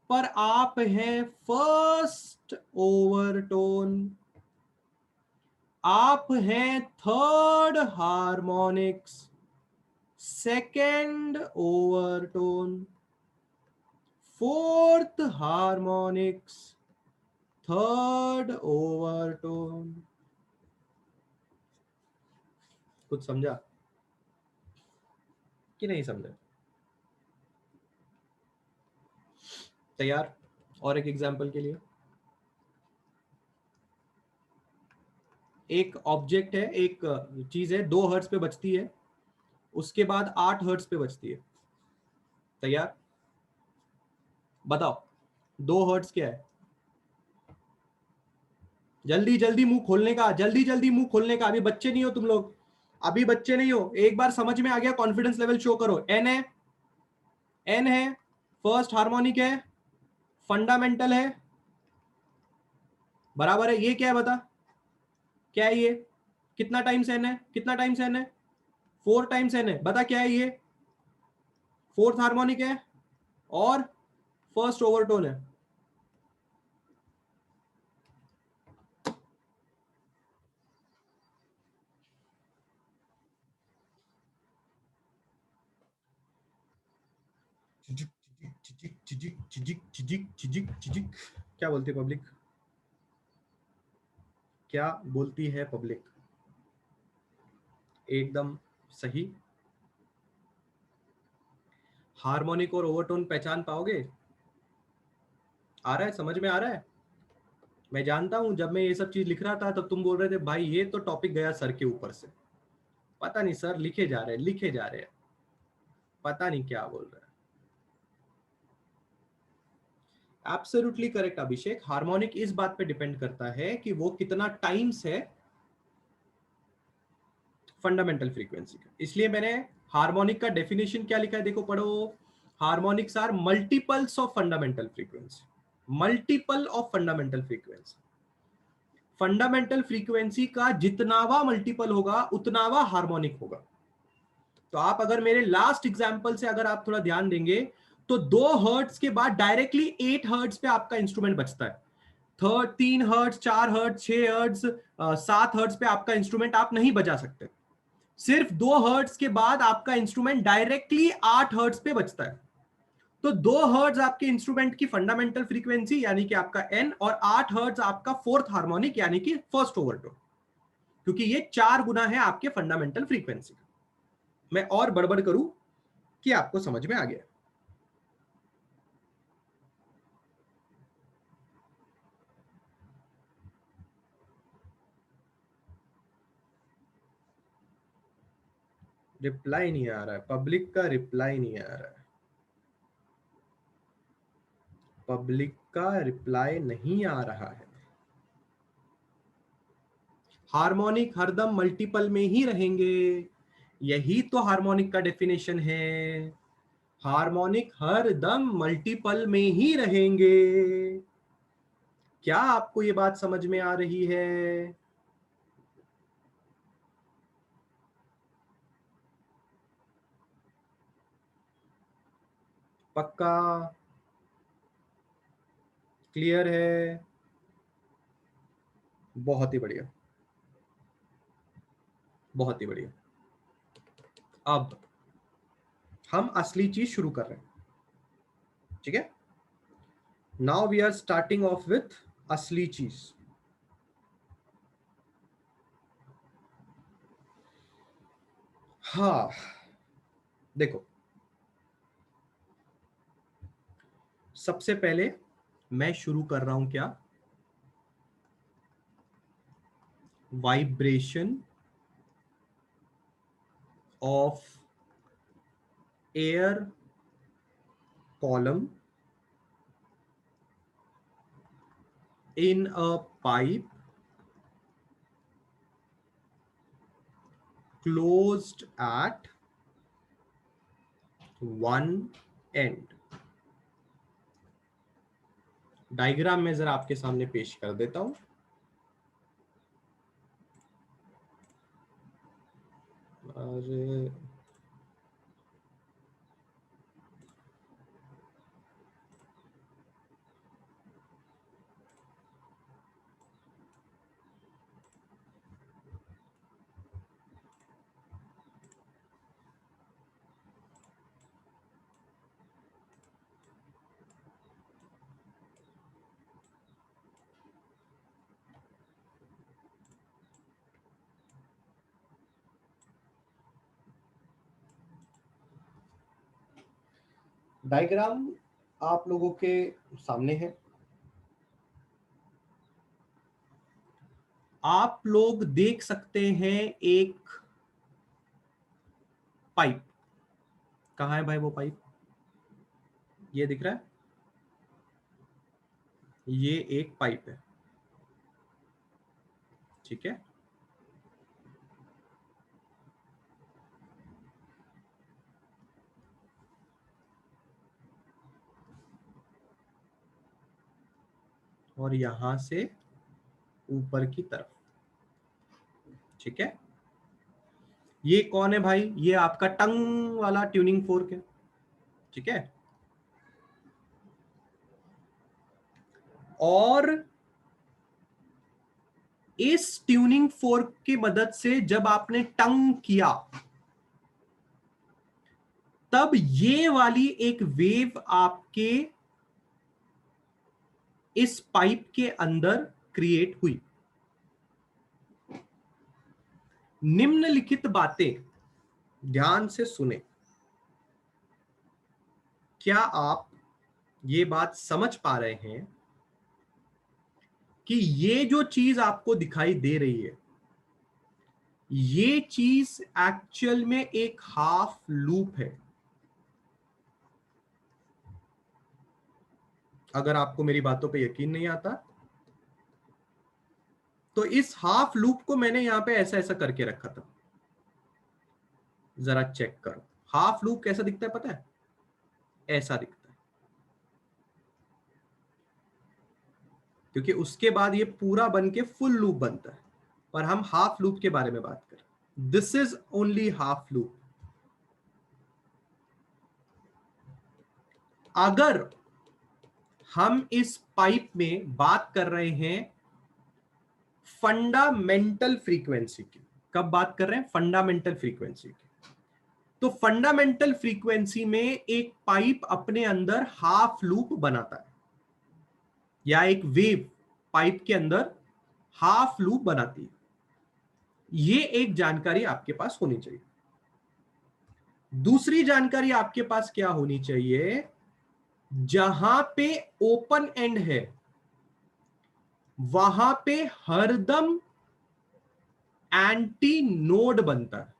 पर आप हैं फर्स्ट ओवरटोन, आप हैं third harmonics second overtone, fourth harmonics third overtone. कुछ समझा कि नहीं समझा? तैयार? और एक एग्जांपल के लिए, एक ऑब्जेक्ट है, एक चीज है, 2 हर्ट्ज पे बजती है, उसके बाद 8 हर्ट्ज पे बजती है। तैयार? बताओ 2 हर्ट्ज क्या है? जल्दी जल्दी मुंह खोलने का, जल्दी जल्दी मुंह खोलने का। अभी बच्चे नहीं हो तुम लोग, अभी बच्चे नहीं हो। एक बार समझ में आ गया, कॉन्फिडेंस लेवल शो करो। एन है, एन है, फर्स्ट हार्मोनिक है, फंडामेंटल है, बराबर है। ये क्या है बता, क्या है ये? कितना टाइम्स एन है, कितना टाइम्स एन है? 4 टाइम्स एन है। बता क्या है ये? फोर्थ हार्मोनिक है और फर्स्ट ओवरटोन है। क्या बोलती है पब्लिक? क्या बोलती है पब्लिक? एकदम सही। हार्मोनिक और ओवरटोन पहचान पाओगे? आ रहा है, समझ में आ रहा है? मैं जानता हूं, जब मैं ये सब चीज लिख रहा था तब तुम बोल रहे थे भाई ये तो टॉपिक गया सर के ऊपर से। पता नहीं सर लिखे जा रहे हैं, लिखे जा रहे हैं, पता नहीं क्या बोल रहे हैं। एब्सोल्युटली करेक्ट अभिषेक। हार्मोनिक इस बात पे डिपेंड करता है कि वो कितना टाइम्स है फंडामेंटल फ्रीक्वेंसी का। इसलिए मैंने हार्मोनिक का डेफिनेशन क्या लिखा है, देखो पढ़ो। Harmonics are multiples of fundamental frequency, multiple of fundamental frequency. Fundamental frequency का जितनावा मल्टीपल होगा उतनावा हार्मोनिक होगा। तो आप अगर मेरे लास्ट एग्जांपल से अगर आप थोड़ा ध्यान देंगे तो 2 हर्ट्ज के बाद डायरेक्टली 8 हर्ट्ज पे आपका इंस्ट्रूमेंट बजता है। 3 हर्ट्ज, 4 हर्ट्ज, 6 हर्ट्ज, 7 हर्ट्ज पे आपका इंस्ट्रूमेंट आप नहीं बजा सकते। सिर्फ 2 हर्ट्ज के बाद आपका इंस्ट्रूमेंट डायरेक्टली 8 हर्ट्ज पे बजता है। तो 2 हर्ट्ज आपके इंस्ट्रूमेंट की फंडामेंटल फ्रीक्वेंसी यानी कि आपका एन, और 8 हर्ट्ज आपका फोर्थ हार्मोनिक यानी कि फर्स्ट ओवरटोन, क्योंकि ये 4 गुना है आपके फंडामेंटल फ्रीक्वेंसी का। मैं और बड़बड़ करूं कि आपको समझ में आ गया? रिप्लाई नहीं आ रहा है पब्लिक का, रिप्लाई नहीं आ रहा है, पब्लिक का रिप्लाई नहीं आ रहा है। हार्मोनिक हरदम मल्टीपल में ही रहेंगे, यही तो हार्मोनिक का डेफिनेशन है। हार्मोनिक हर दम मल्टीपल में ही रहेंगे। क्या आपको ये बात समझ में आ रही है? पक्का? क्लियर है? बहुत ही बढ़िया, बहुत ही बढ़िया। अब हम असली चीज शुरू कर रहे हैं, ठीक है? Now we are starting off with असली चीज। हाँ, देखो, सबसे पहले मैं शुरू कर रहा हूं क्या? Vibration of air column in a pipe closed at one end। Diagram में जरा आपके सामने पेश कर देता हूं। अरे डायग्राम आप लोगों के सामने है। आप लोग देख सकते हैं एक पाइप। कहाँ है भाई वो पाइप? ये दिख रहा है, ये एक पाइप है, ठीक है। और यहां से ऊपर की तरफ, ठीक है। ये कौन है भाई? ये आपका टंग वाला ट्यूनिंग फोर्क है, ठीक है। और इस ट्यूनिंग फोर्क की मदद से जब आपने टंग किया, तब ये वाली एक वेव आपके इस पाइप के अंदर क्रिएट हुई। निम्नलिखित बातें ध्यान से सुने। क्या आप ये बात समझ पा रहे हैं कि ये जो चीज आपको दिखाई दे रही है, ये चीज एक्चुअल में एक हाफ लूप है। अगर आपको मेरी बातों पे यकीन नहीं आता, तो इस हाफ लूप को मैंने यहां पे ऐसा ऐसा करके रखा था, जरा चेक करो। हाफ लूप कैसा दिखता है पता है? ऐसा दिखता है, क्योंकि उसके बाद ये पूरा बन के फुल लूप बनता है। पर हम हाफ लूप के बारे में बात करें। This is only half loop. अगर हम इस पाइप में बात कर रहे हैं फंडामेंटल फ्रीक्वेंसी की, कब बात कर रहे हैं? फंडामेंटल फ्रीक्वेंसी की। तो फंडामेंटल फ्रीक्वेंसी में एक पाइप अपने अंदर हाफ लूप बनाता है, या एक वेव पाइप के अंदर हाफ लूप बनाती है। ये एक जानकारी आपके पास होनी चाहिए। दूसरी जानकारी आपके पास क्या होनी चाहिए? जहां पे ओपन एंड है, वहां पे हरदम एंटी नोड बनता है।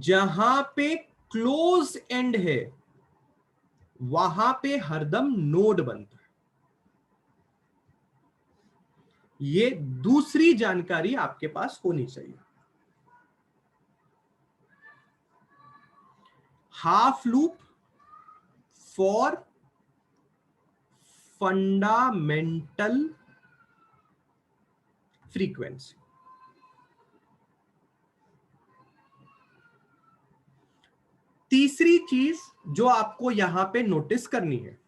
जहां पे क्लोज एंड है, वहां पे हरदम नोड बनता है। ये दूसरी जानकारी आपके पास होनी चाहिए। Half loop for fundamental frequency. तीसरी चीज जो आपको यहां पे नोटिस करनी है,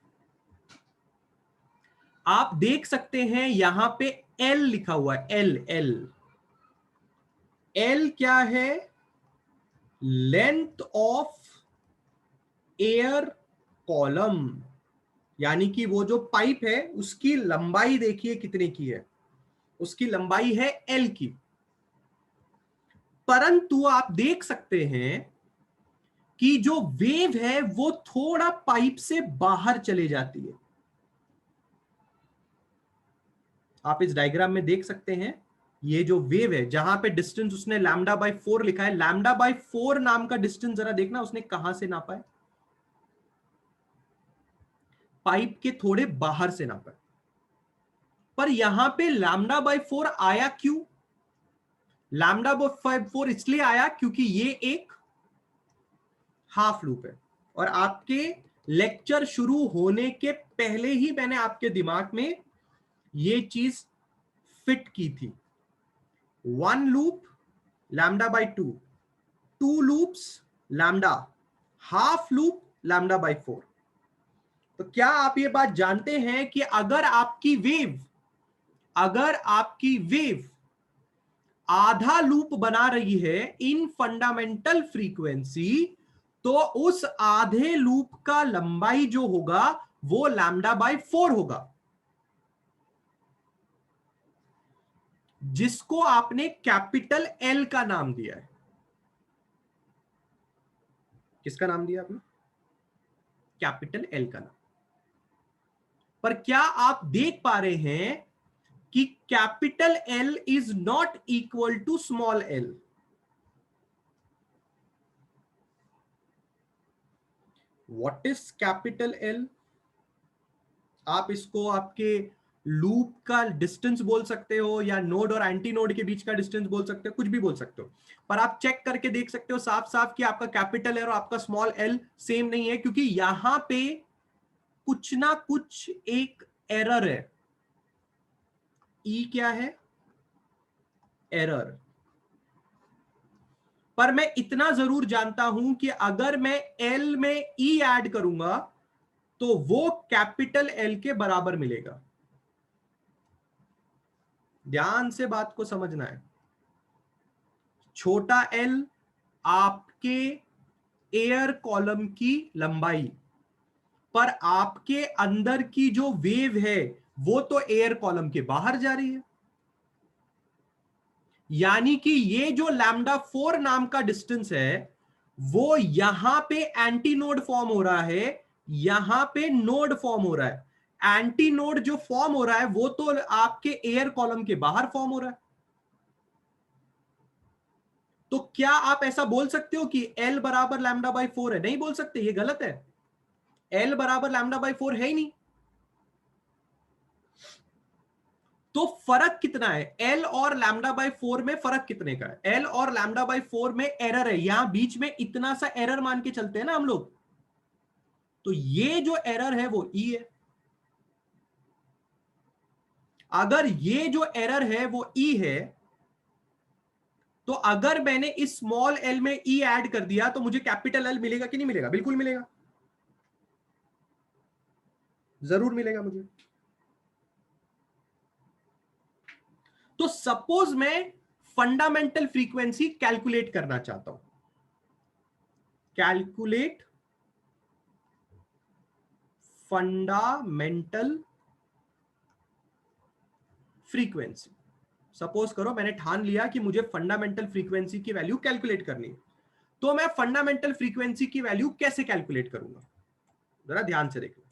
आप देख सकते हैं यहां पे एल लिखा हुआ है। एल एल एल क्या है? लेंथ ऑफ एयर कॉलम, यानी कि वो जो पाइप है उसकी लंबाई देखिए कितने की है। उसकी लंबाई है एल की। परंतु आप देख सकते हैं कि जो वेव है वो थोड़ा पाइप से बाहर चले जाती है। आप इस डायग्राम में देख सकते हैं, ये जो वेव है, जहां पे डिस्टेंस उसने λ/4 लिखा है, λ/4 नाम का डिस्टेंस जरा देखना उसने कहां से नापा है? पाइप के थोड़े बाहर से नापा है। पर यहां पे λ/4 आया क्यों? λ/4 इसलिए आया क्योंकि ये एक हाफ लूप है। और आपके लेक्चर शुरू होने के पहले ही मैंने आपके दिमाग में ये चीज फिट की थी। One loop lambda by 2, 2 loops lambda, half loop lambda by 4। तो क्या आप ये बात जानते हैं कि अगर आपकी वेव आधा लूप बना रही है इन फंडामेंटल फ्रीक्वेंसी, तो उस आधे लूप का लंबाई जो होगा वो लैम्डा बाई 4 होगा, जिसको आपने कैपिटल एल का नाम दिया है। किसका नाम दिया आपने? कैपिटल एल का नाम। पर क्या आप देख पा रहे हैं कि capital L is not equal to small L. What is capital L? आप इसको आपके लूप का डिस्टेंस बोल सकते हो, या नोड और एंटी नोड के बीच का डिस्टेंस बोल सकते हो, कुछ भी बोल सकते हो। पर आप चेक करके देख सकते हो साफ साफ कि आपका कैपिटल एल और आपका स्मॉल एल सेम नहीं है, क्योंकि यहां पे कुछ ना कुछ एक एरर है। ई क्या है? एरर। पर मैं इतना जरूर जानता हूं कि अगर मैं एल में ई ऐड करूंगा तो वो कैपिटल एल के बराबर मिलेगा। ध्यान से बात को समझना है। छोटा एल आपके एयर कॉलम की लंबाई, पर आपके अंदर की जो वेव है वो तो एयर कॉलम के बाहर जा रही है। यानी कि ये जो लैम्डा 4 नाम का डिस्टेंस है वो यहां पे एंटी नोड फॉर्म हो रहा है, यहां पे नोड फॉर्म हो रहा है। एंटी नोड जो फॉर्म हो रहा है वो तो आपके एयर कॉलम के बाहर फॉर्म हो रहा है। तो क्या आप ऐसा बोल सकते हो कि एल बराबर लैम्डा बाई 4 है? नहीं बोल सकते, ये गलत है। एल बराबर लैम्डा बाई 4 है ही नहीं। तो फर्क कितना है? एल और लैम्डा बाई 4 में फर्क कितने का है? एल और लैम्डा बाई 4 में एरर है, यहां बीच में इतना सा एरर मान के चलते हैं ना हम लोग। तो ये जो एरर है वो ई है। अगर ये जो एरर है वो ई है, तो अगर मैंने इस स्मॉल एल में ई ऐड कर दिया तो मुझे कैपिटल एल मिलेगा कि नहीं मिलेगा? बिल्कुल मिलेगा, जरूर मिलेगा मुझे। तो सपोज मैं फंडामेंटल फ्रीक्वेंसी कैलकुलेट करना चाहता हूं। Calculate fundamental frequency. सपोज करो मैंने ठान लिया कि मुझे फंडामेंटल फ्रीक्वेंसी की वैल्यू कैलकुलेट करनी है। तो मैं फंडामेंटल फ्रीक्वेंसी की वैल्यू कैसे कैलकुलेट करूंगा? जरा ध्यान से देखो।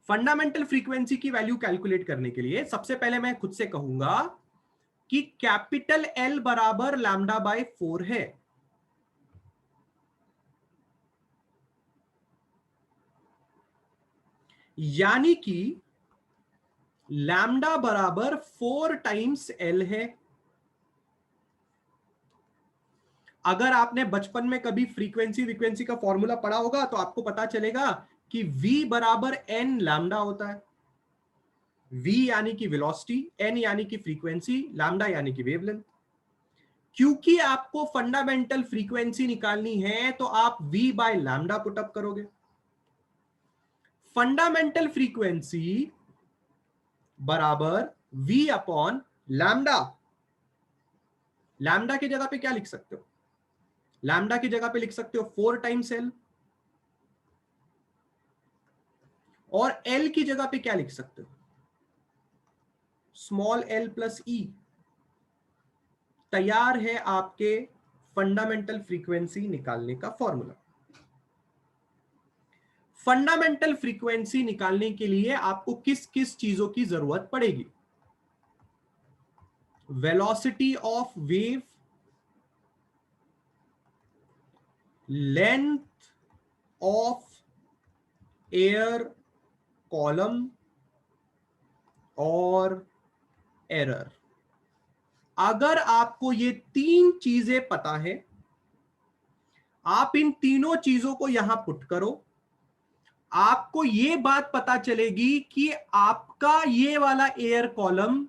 फंडामेंटल फ्रीक्वेंसी की वैल्यू कैलकुलेट करने के लिए सबसे पहले मैं खुद से कहूंगा कि कैपिटल एल बराबर लैम्डा बाय 4 है। यानी कि लैम्डा बराबर 4 टाइम्स एल है। अगर आपने बचपन में कभी फ्रीक्वेंसी का फॉर्मूला पढ़ा होगा तो आपको पता चलेगा कि v बराबर n लैम्डा होता है। v यानी कि वेलोसिटी, n यानी कि फ्रीक्वेंसी, लैम्डा यानी कि वेवलेंथ। क्योंकि आपको फंडामेंटल फ्रीक्वेंसी निकालनी है तो आप v बाय लैम्डा पुटअप करोगे। फंडामेंटल फ्रीक्वेंसी बराबर v अपॉन लैम्डा। लैम्डा की जगह पे क्या लिख सकते हो? लैम्डा की जगह पे लिख सकते हो 4 टाइम्स एल, और एल की जगह पे क्या लिख सकते हो? स्मॉल एल प्लस ई। तैयार है आपके फंडामेंटल फ्रीक्वेंसी निकालने का फॉर्मूला। फंडामेंटल फ्रीक्वेंसी निकालने के लिए आपको किस किस चीजों की जरूरत पड़ेगी? Velocity of wave, length of air column और एरर। अगर आपको ये 3 चीजें पता है, आप इन तीनों चीजों को यहां पुट करो, आपको ये बात पता चलेगी कि आपका ये वाला एयर कॉलम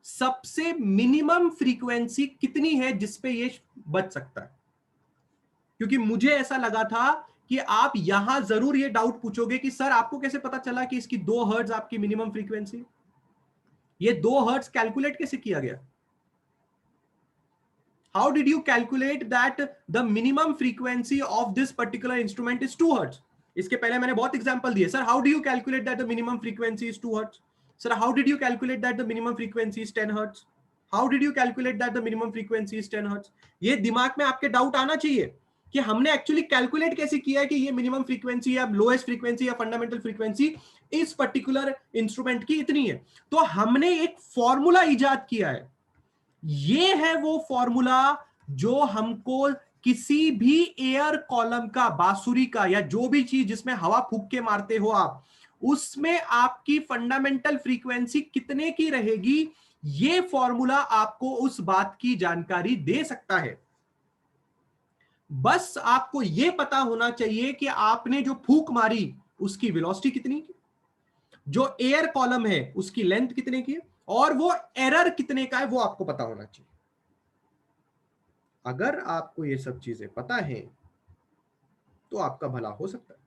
सबसे मिनिमम फ्रीक्वेंसी कितनी है जिसपे ये बच सकता है? क्योंकि मुझे ऐसा लगा था कि आप यहां जरूर ये डाउट पूछोगे कि सर आपको कैसे पता चला कि इसकी 2 हर्ट्ज आपकी मिनिमम फ्रीक्वेंसी? ये 2 हर्ट्ज कैलकुलेट कैसे किया गया? How did you calculate that the minimum frequency of this particular instrument is 2 hertz? इसके पहले मैंने बहुत एग्जांपल दिए. Sir, how do you calculate that the minimum frequency is 2 hertz? Sir, how did you calculate that the minimum frequency is 10 hertz? How did you calculate that the minimum frequency is 10 hertz? ये दिमाग में आपके डाउट आना चाहिए कि हमने एक्चुअली कैलकुलेट कैसे किया है कि ये मिनिमम फ्रीक्वेंसी या लोएस्ट फ्रीक्वेंसी या फंडामेंटल फ्रीक्वेंसी इस पर्टिकुलर इंस्ट्रूमेंट की इतनी है. तो हमने एक फॉर्मूला इजाद किया है. ये है वो फॉर्मूला जो हमको किसी भी एयर कॉलम का, बांसुरी का, या जो भी चीज जिसमें हवा फूंक के मारते हो आप, उसमें आपकी फंडामेंटल फ्रीक्वेंसी कितने की रहेगी, ये फॉर्मूला आपको उस बात की जानकारी दे सकता है. बस आपको यह पता होना चाहिए कि आपने जो फूंक मारी उसकी वेलोसिटी कितनी की, जो एयर कॉलम है उसकी लेंथ कितने की, और वो एरर कितने का है वो आपको पता होना चाहिए. अगर आपको ये सब चीजें पता हैं तो आपका भला हो सकता है.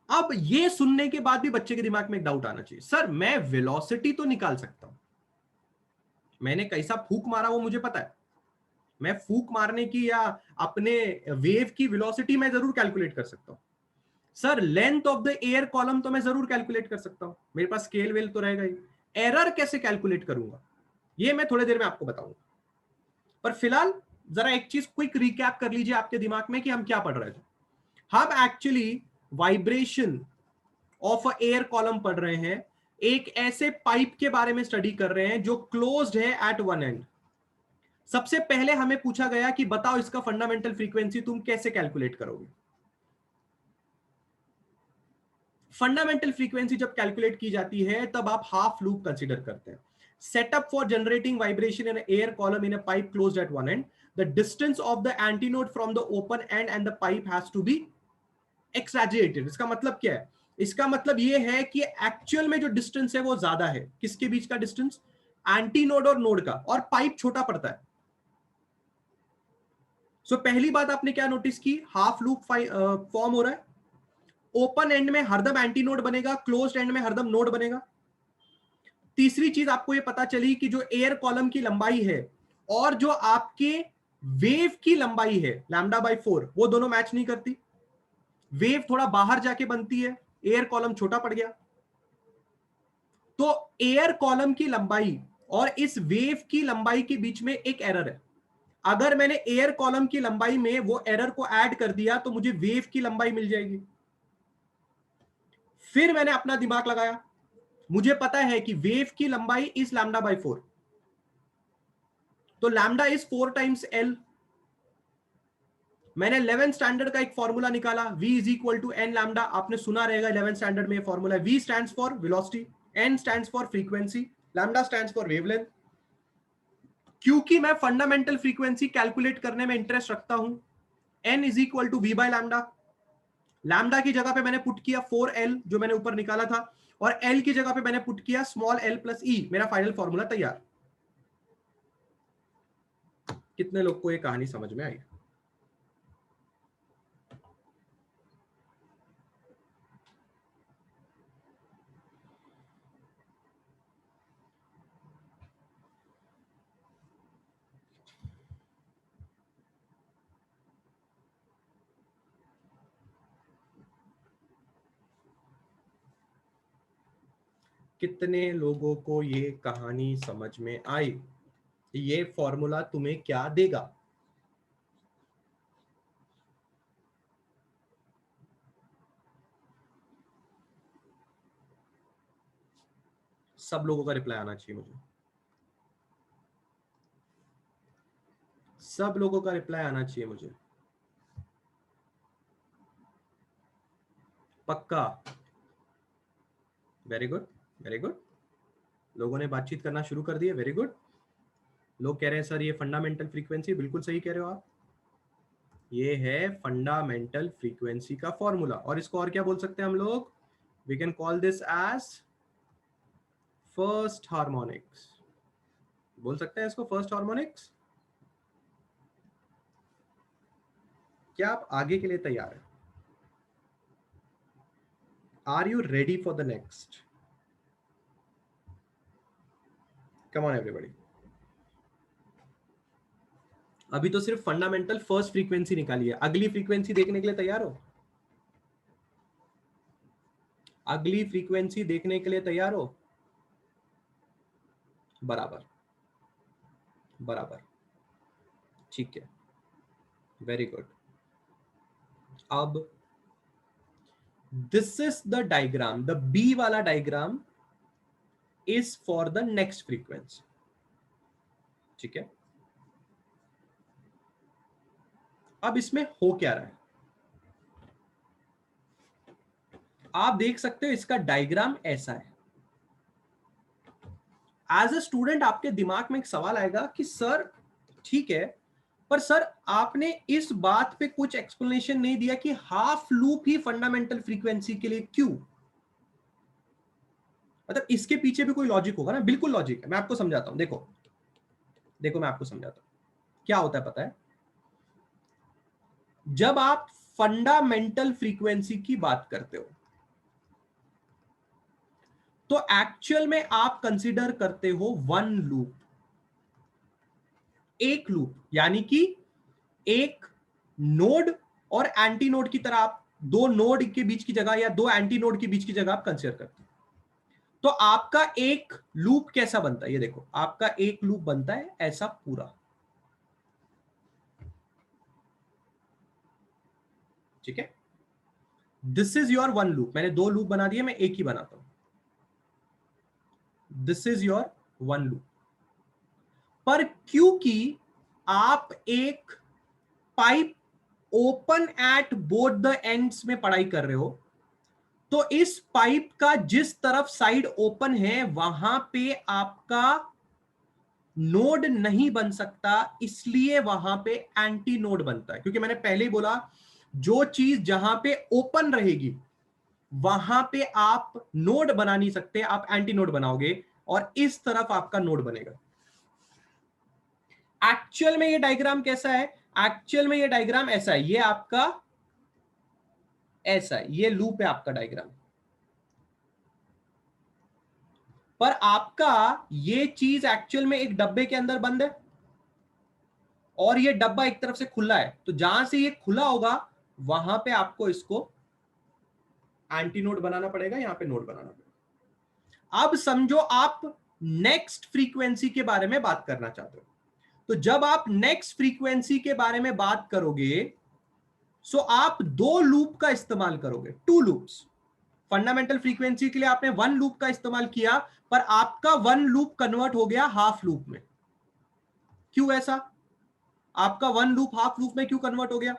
अब ये सुनने के बाद भी बच्चे के दिमाग में एक डाउट आना चाहिए, सर मैं वेलोसिटी तो निकाल सकता हूं, मैंने कैसा फूंक मारा वो मुझे पता है, मैं फूंक मारने की या अपने वेव की वेलोसिटी मैं जरूर कैलकुलेट कर सकता हूं. Sir length of the air column तो मैं जरूर कैलकुलेट कर सकता हूं, मेरे पास स्केल वेल तो रहेगा ही. एरर कैसे कैलकुलेट करूंगा ये मैं थोड़ी देर में आपको बताऊंगा. पर फिलहाल जरा एक चीज क्विक रिकैप कर लीजिए आपके दिमाग में कि हम क्या पढ़ रहे थे. हम actually vibration of a air column पढ़ रहे हैं. एक ऐसे पाइप के बारे में स्टडी कर रहे हैं जो क्लोज्ड है एट वन एंड. सबसे पहले हमें पूछा गया कि बताओ इसका फंडामेंटल फ्रीक्वेंसी तुम कैसे कैलकुलेट करोगे. फंडामेंटल फ्रीक्वेंसी जब कैलकुलेट की जाती है तब आप हाफ लूप कंसीडर करते हैं. Setup for generating vibration in air column in a pipe closed at one end. The distance of the antinode from the open end and the pipe has to be exaggerated. इसका मतलब क्या है? इसका मतलब यह है कि एक्चुअल में जो डिस्टेंस है वो ज्यादा है. किसके बीच का डिस्टेंस? एंटीनोड और नोड का. और पाइप छोटा पड़ता है. सो पहली बात आपने क्या नोटिस की? हाफ लूप फॉर्म हो रहा है. ओपन एंड में हरदम एंटीनोड बनेगा, क्लोज्ड एंड में हरदम नोड बनेगा. तीसरी चीज आपको यह पता चली कि जो एयर कॉलम की लंबाई है और जो आपके वेव की लंबाई है λ/4, वो दोनों मैच नहीं करती. वेव थोड़ा बाहर जाके बनती है, एयर कॉलम छोटा पड़ गया. तो एयर कॉलम की लंबाई और इस वेव की लंबाई के बीच में एक एरर है. अगर मैंने एयर कॉलम की लंबाई में वो एरर को ऐड कर दिया तो मुझे वेव की लंबाई मिल जाएगी. फिर मैंने अपना दिमाग लगाया, मुझे पता है कि वेव की लंबाई इज λ/4, तो लैम्डा इज 4 टाइम्स एल. मैंने 11th स्टैंडर्ड का एक फॉर्मूला निकाला, v is equal to n lambda. आपने सुना रहेगा 11th स्टैंडर्ड में formula. v stands for velocity, n stands for frequency, lambda stands for wavelength. क्योंकि मैं फंडामेंटल फ्रीक्वेंसी कैलकुलेट करने में इंटरेस्ट रखता हूं, n is equal to v by lambda. Lambda की जगह पे मैंने पुट किया 4l जो मैंने ऊपर निकाला था, और l की जगह पे मैंने पुट किया स्मॉल l प्लस e. मेरा फाइनल फॉर्मूला तैयार. कितने लोग को ये कहानी समझ में आई? कितने लोगों को ये कहानी समझ में आई? ये फॉर्मूला तुम्हें क्या देगा? सब लोगों का रिप्लाई आना चाहिए मुझे. सब लोगों का रिप्लाई आना चाहिए मुझे. पक्का? Very good, very good. लोगों ने बातचीत करना शुरू कर दी है. Very good. लोग कह रहे हैं सर ये फंडामेंटल फ्रीक्वेंसी. बिल्कुल सही कह रहे हो आप. ये है फंडामेंटल फ्रीक्वेंसी का फॉर्मूला. और इसको और क्या बोल सकते हैं हम लोग? We can call this as first harmonics, बोल सकते हैं इसको फर्स्ट हार्मोनिक्स। क्या आप आगे के लिए तैयार हैं? Are you ready for the next? Come on everybody. अभी तो सिर्फ फंडामेंटल फर्स्ट फ्रीक्वेंसी निकाली है, अगली फ्रीक्वेंसी देखने के लिए तैयार हो? अगली फ्रीक्वेंसी देखने के लिए तैयार हो? बराबर बराबर, ठीक है, वेरी गुड। अब this is the diagram, the B वाला diagram is for the next frequency, ठीक है। अब इसमें हो क्या रहा है आप देख सकते हो, इसका डायग्राम ऐसा है। एज अ स्टूडेंट आपके दिमाग में एक सवाल आएगा कि सर ठीक है, पर सर आपने इस बात पे कुछ एक्सप्लेनेशन नहीं दिया कि हाफ लूप ही फंडामेंटल फ्रीक्वेंसी के लिए क्यों? मतलब इसके पीछे भी कोई लॉजिक होगा ना। बिल्कुल लॉजिक है, मैं आपको समझाता हूं। देखो देखो मैं आपको समझाता हूं क्या होता है, पता है? जब आप फंडामेंटल फ्रीक्वेंसी की बात करते हो तो एक्चुअल में आप कंसीडर करते हो वन लूप, एक लूप, यानी कि एक नोड और एंटी नोड की तरह आप दो नोड के बीच की जगह या दो एंटी नोड के बीच की जगह आप कंसीडर करते हो। तो आपका एक लूप कैसा बनता है, ये देखो, आपका एक लूप बनता है ऐसा पूरा, ठीक है। This is your one loop, मैंने दो लूप बना दिए, मैं एक ही बनाता हूं। This is your one loop. पर क्योंकि आप एक pipe open at both the ends में पढ़ाई कर रहे हो, तो इस पाइप का जिस तरफ साइड ओपन है वहां पे आपका नोड नहीं बन सकता, इसलिए वहां पे एंटी नोड बनता है। क्योंकि मैंने पहले ही बोला, जो चीज जहां पे ओपन रहेगी वहां पे आप नोड बना नहीं सकते, आप एंटी नोड बनाओगे और इस तरफ आपका नोड बनेगा। एक्चुअल में ये डायग्राम कैसा है? एक्चुअल में ये डायग्राम ऐसा है, ये आपका ऐसा है, ये लूप है आपका डायग्राम। पर आपका ये चीज एक्चुअल में एक डब्बे के अंदर बंद है और ये डब्बा एक तरफ से खुला है, तो जहां से ये खुला होगा वहां पे आपको इसको एंटी नोड बनाना पड़ेगा, यहां पे नोड बनाना पड़ेगा। अब समझो आप नेक्स्ट फ्रीक्वेंसी के बारे में बात करना चाहते हो, तो जब आप नेक्स्ट फ्रीक्वेंसी के बारे में बात करोगे सो आप दो लूप का इस्तेमाल करोगे, टू लूप्स। फंडामेंटल फ्रीक्वेंसी के लिए आपने वन लूप का इस्तेमाल किया, पर आपका वन लूप कन्वर्ट हो गया हाफ लूप में। क्यों ऐसा? आपका वन लूप हाफ लूप में क्यों कन्वर्ट हो गया?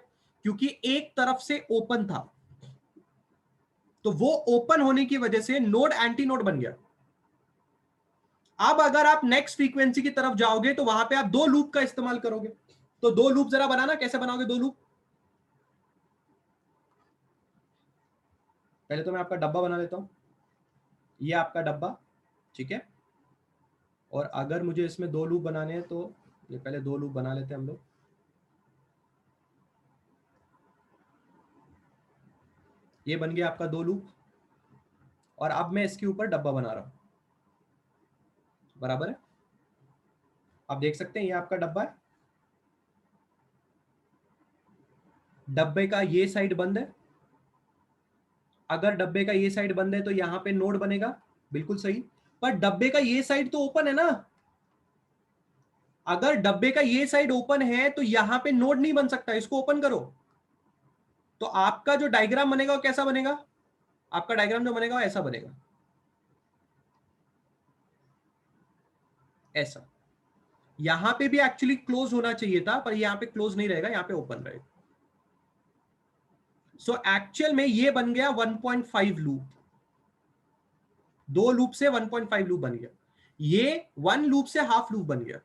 क्योंकि एक तरफ से ओपन था, तो वो ओपन होने की वजह से नोड एंटी नोड बन गया। अब अगर आप नेक्स्ट फ्रीक्वेंसी की तरफ जाओगे तो वहां पे आप दो लूप का इस्तेमाल करोगे। तो दो लूप जरा बनाना, कैसे बनाओगे दो लूप? पहले तो मैं आपका डब्बा बना लेता हूं, ये आपका डब्बा, ठीक है। और अगर मुझे इसमें दो लूप बनाने हैं तो ये पहले दो लूप बना लेते हैं हम लोग। ये बन गया आपका दो लूप, और अब मैं इसके ऊपर डब्बा बना रहा हूं, बराबर है। आप देख सकते हैं ये आपका डब्बा है, डब्बे का ये साइड बंद है। अगर डब्बे का ये साइड बंद है तो यहां पे नोड बनेगा, बिल्कुल सही। पर डब्बे का ये साइड तो ओपन है ना, अगर डब्बे का ये साइड ओपन है तो यहां पे नोड नहीं बन सकता, इसको ओपन करो। तो आपका जो डायग्राम बनेगा वो कैसा बनेगा? आपका डायग्राम जो बनेगा वो ऐसा बनेगा, ऐसा। यहां पे भी एक्चुअली क्लोज होना चाहिए था, पर यहां पे क्लोज नहीं रहेगा, यहां पे ओपन रहेगा। सो एक्चुअल में ये बन गया 1.5 लूप, दो लूप से 1.5 लूप बन गया, ये वन लूप से हाफ लूप बन गया।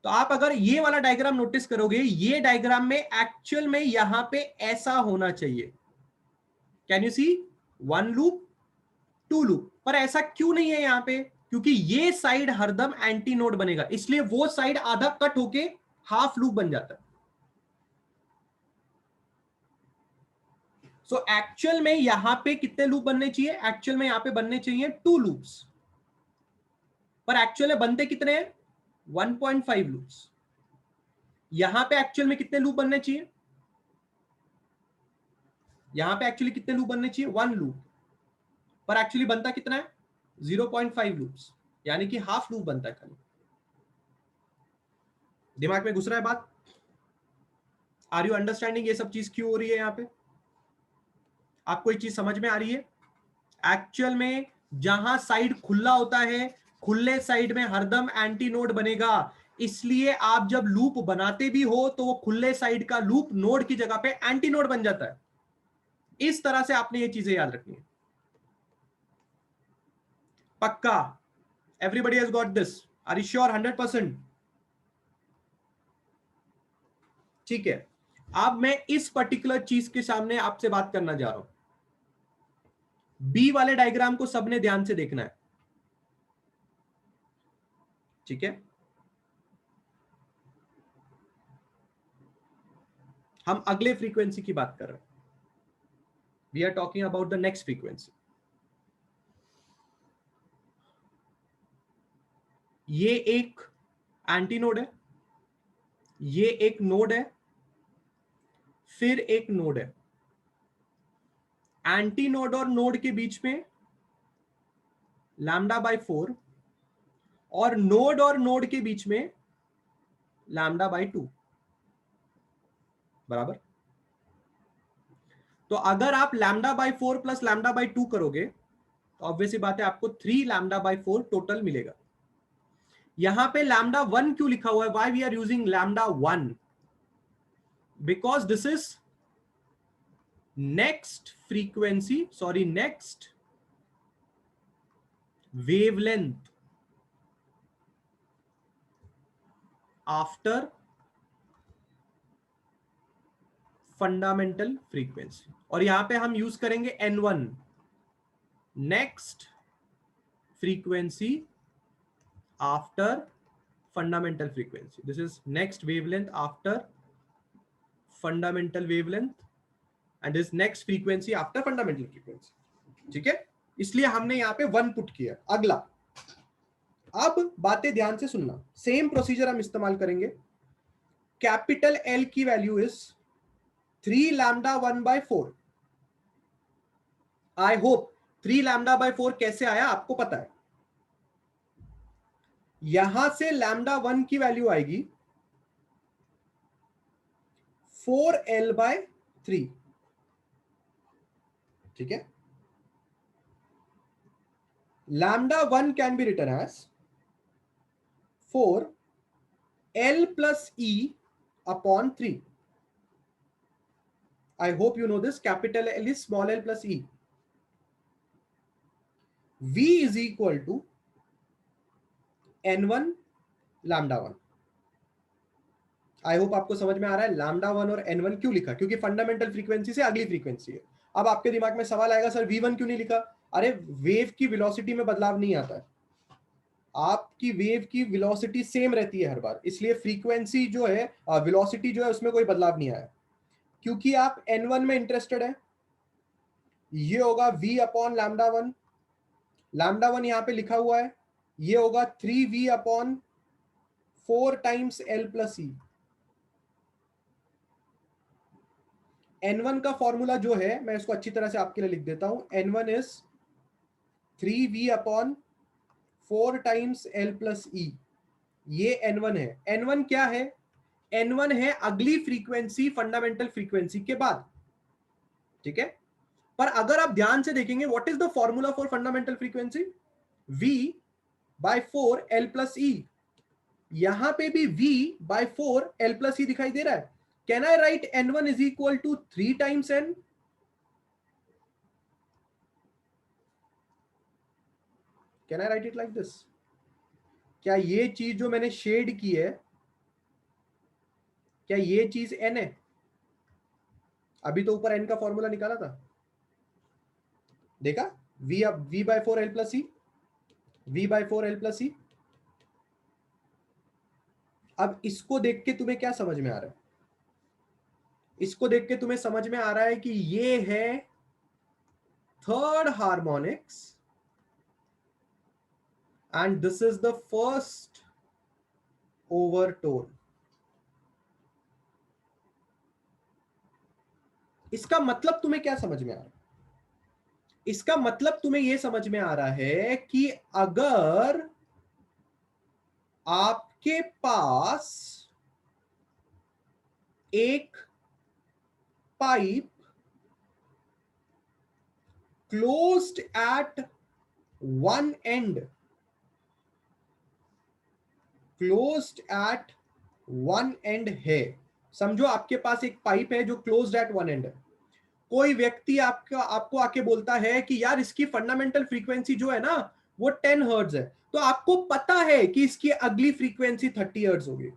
तो आप अगर ये वाला डायग्राम नोटिस करोगे, ये डायग्राम में एक्चुअल में यहां पे ऐसा होना चाहिए। Can you see? One loop, two loop. पर ऐसा क्यों नहीं है यहां पे? क्योंकि ये साइड हरदम एंटी नोड बनेगा, इसलिए वो साइड आधा कट होके हाफ लूप बन जाता है। सो एक्चुअल में यहां पे कितने लूप बनने चाहिए? एक्चुअल में यहां पे बनने चाहिए 2 लूप्स, पर एक्चुअल में बनते कितने हैं? 1.5 लूप्स। यहां पे एक्चुअल में कितने लूप बनने चाहिए? यहां पे एक्चुअली कितने लूप बनने चाहिए? 1 लूप, पर एक्चुअली बनता कितना है? 0.5 लूप्स, यानी कि हाफ लूप बनता है खाली। दिमाग में घुस रहा है बात? आर यू अंडरस्टैंडिंग ये सब चीज क्यों हो रही है? यहां पे आपको एक चीज समझ में आ रही है? एक्चुअल में जहां साइड खुला होता है, खुले साइड में हरदम एंटी नोड बनेगा, इसलिए आप जब लूप बनाते भी हो तो वो खुले साइड का लूप नोड की जगह पे एंटी नोड बन जाता है। इस तरह से आपने ये चीजें याद रखनी है। पक्का? Everybody has got this? Are you sure 100%? ठीक है, अब मैं इस पर्टिकुलर चीज के सामने आपसे बात करना जा रहा हूं। बी वाले डायग्राम को सबने ध्यान से देखना है, ठीक है? हम अगले फ्रीक्वेंसी की बात कर रहे हैं। We are talking about the next frequency. ये एक एंटी नोड है, ये एक नोड है, फिर एक नोड है। एंटी नोड और नोड के बीच में λ/4, और नोड और नोड के बीच में λ/2, बराबर? तो अगर आप λ/4 प्लस λ/2 करोगे तो ऑब्वियसली बात है आपको 3 λ/4 टोटल मिलेगा। यहां पे λ1 क्यों लिखा हुआ है? Why we are using λ1? Because this is next frequency, sorry next wavelength after fundamental frequency, और यहां पे हम यूज करेंगे N1, next frequency after fundamental frequency. This is next wavelength after fundamental wavelength and this next frequency after fundamental frequency, ठीक है? इसलिए हमने यहां पे 1 पुट किया। अगला, अब बातें ध्यान से सुनना, सेम प्रोसीजर हम इस्तेमाल करेंगे। कैपिटल एल की वैल्यू इज 3 λ1/4। आई होप 3 λ/4 कैसे आया आपको पता है। यहां से λ1 की वैल्यू आएगी 4l/3, ठीक है? λ1 can be written as 4l plus e upon 3. I hope you know this. Capital L is small l plus e. V is equal to n1 λ1. I hope आपको समझ में आ रहा है λ1 और n1 क्यों लिखा? क्योंकि फंडामेंटल फ्रीक्वेंसी से अगली फ्रीक्वेंसी है। अब आपके दिमाग में सवाल आएगा, सर v1 क्यों नहीं लिखा? अरे वेव की वेलोसिटी में बदलाव नहीं आता है, आपकी वेव की वेलोसिटी सेम रहती है हर बार, इसलिए फ्रीक्वेंसी जो है, वेलोसिटी जो है उसमें कोई बदलाव नहीं आया। क्योंकि आप n1 में इंटरेस्टेड है, ये होगा v अपॉन λ1। λ1 यहां पे लिखा हुआ है, ये होगा 3v upon 4 times l plus E. n1 का फॉर्मूला जो है, मैं इसको अच्छी तरह से आपके लिए लिख देता हूं। n1 is 3v upon 4 times l plus E. ये n1 है। n1 क्या है? n1 है अगली फ्रीक्वेंसी फंडामेंटल फ्रीक्वेंसी के बाद, ठीक है? पर अगर आप ध्यान से देखेंगे, what is the formula for fundamental frequency? v/4 l plus e. यहां पे भी v/4 l प्लस ई दिखाई दे रहा है। Can I write n1 is equal to 3 times n? Can I write it like this? क्या ये चीज जो मैंने शेड की है, क्या ये चीज n है? अभी तो ऊपर n का फॉर्मूला निकाला था, देखा? V by four l plus c, v by four l plus c. अब इसको देख के तुम्हें क्या समझ में आ रहा है? इसको देख के तुम्हें समझ में आ रहा है कि ये है third harmonics and this is the first overtone. इसका मतलब तुम्हें क्या समझ में आ रहा है? इसका मतलब तुम्हें यह समझ में आ रहा है कि अगर आपके पास एक pipe closed at one and, closed at one and है, समझो आपके पास एक पाइप है जो क्लोज्ड एट वन एंड है। कोई व्यक्ति आपको आके बोलता है कि यार इसकी फंडामेंटल फ्रीक्वेंसी जो है ना वो 10 हर्ट्ज है, तो आपको पता है कि इसकी अगली फ्रीक्वेंसी 30 हर्ट्ज होगी,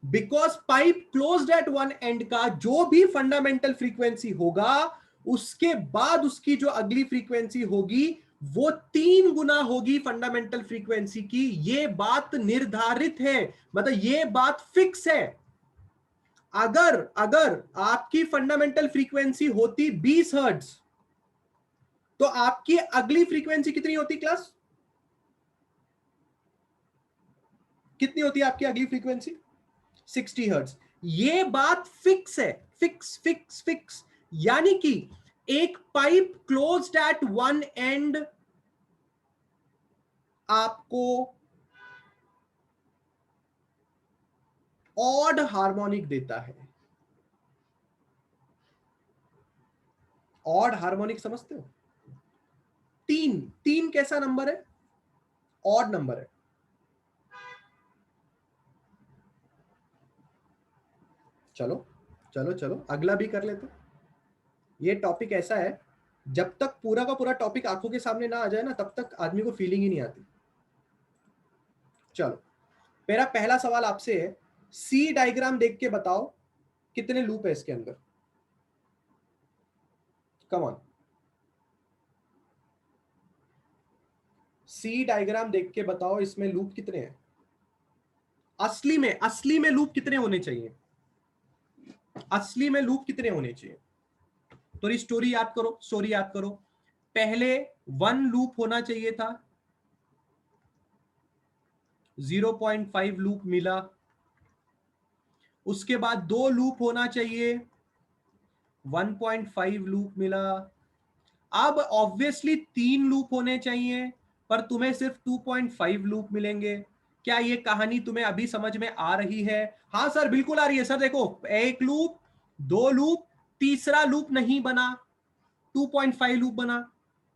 because pipe closed at one and का जो भी फंडामेंटल फ्रीक्वेंसी होगा उसके बाद उसकी जो अगली फ्रीक्वेंसी होगी वो 3 गुना होगी फंडामेंटल फ्रीक्वेंसी की। ये बात निर्धारित है, मतलब ये बात फिक्स है। अगर अगर आपकी फंडामेंटल फ्रीक्वेंसी होती 20 हर्ट्ज तो आपकी अगली फ्रीक्वेंसी कितनी होती क्लास? कितनी होती है आपकी अगली फ्रीक्वेंसी? 60 हर्ट्ज। ये बात फिक्स है, फिक्स फिक्स फिक्स। यानी कि एक pipe closed at one and आपको ऑड हार्मोनिक देता है। ऑड हार्मोनिक समझते हो? तीन, तीन कैसा नंबर है? ऑड नंबर है। चलो चलो चलो अगला भी कर लेते। ये टॉपिक ऐसा है, जब तक पूरा का पूरा टॉपिक आंखों के सामने ना आ जाए ना तब तक आदमी को फीलिंग ही नहीं आती। चलो मेरा पहला सवाल आपसे है, सी डायग्राम देख के बताओ कितने लूप है इसके अंदर। कम ऑन, सी डायग्राम देख के बताओ इसमें लूप कितने हैं? असली में लूप कितने होने चाहिए? असली में लूप कितने होने चाहिए? थोड़ी स्टोरी याद करो, स्टोरी याद करो। पहले वन लूप होना चाहिए था, 0.5 लूप मिला। उसके बाद दो लूप होना चाहिए, 1.5 लूप मिला। अब ऑब्वियसली तीन लूप होने चाहिए पर तुम्हें सिर्फ 2.5 लूप मिलेंगे। क्या ये कहानी तुम्हें अभी समझ में आ रही है? हाँ सर बिल्कुल आ रही है। सर देखो, एक लूप, दो लूप, तीसरा लूप नहीं बना, 2.5 लूप बना।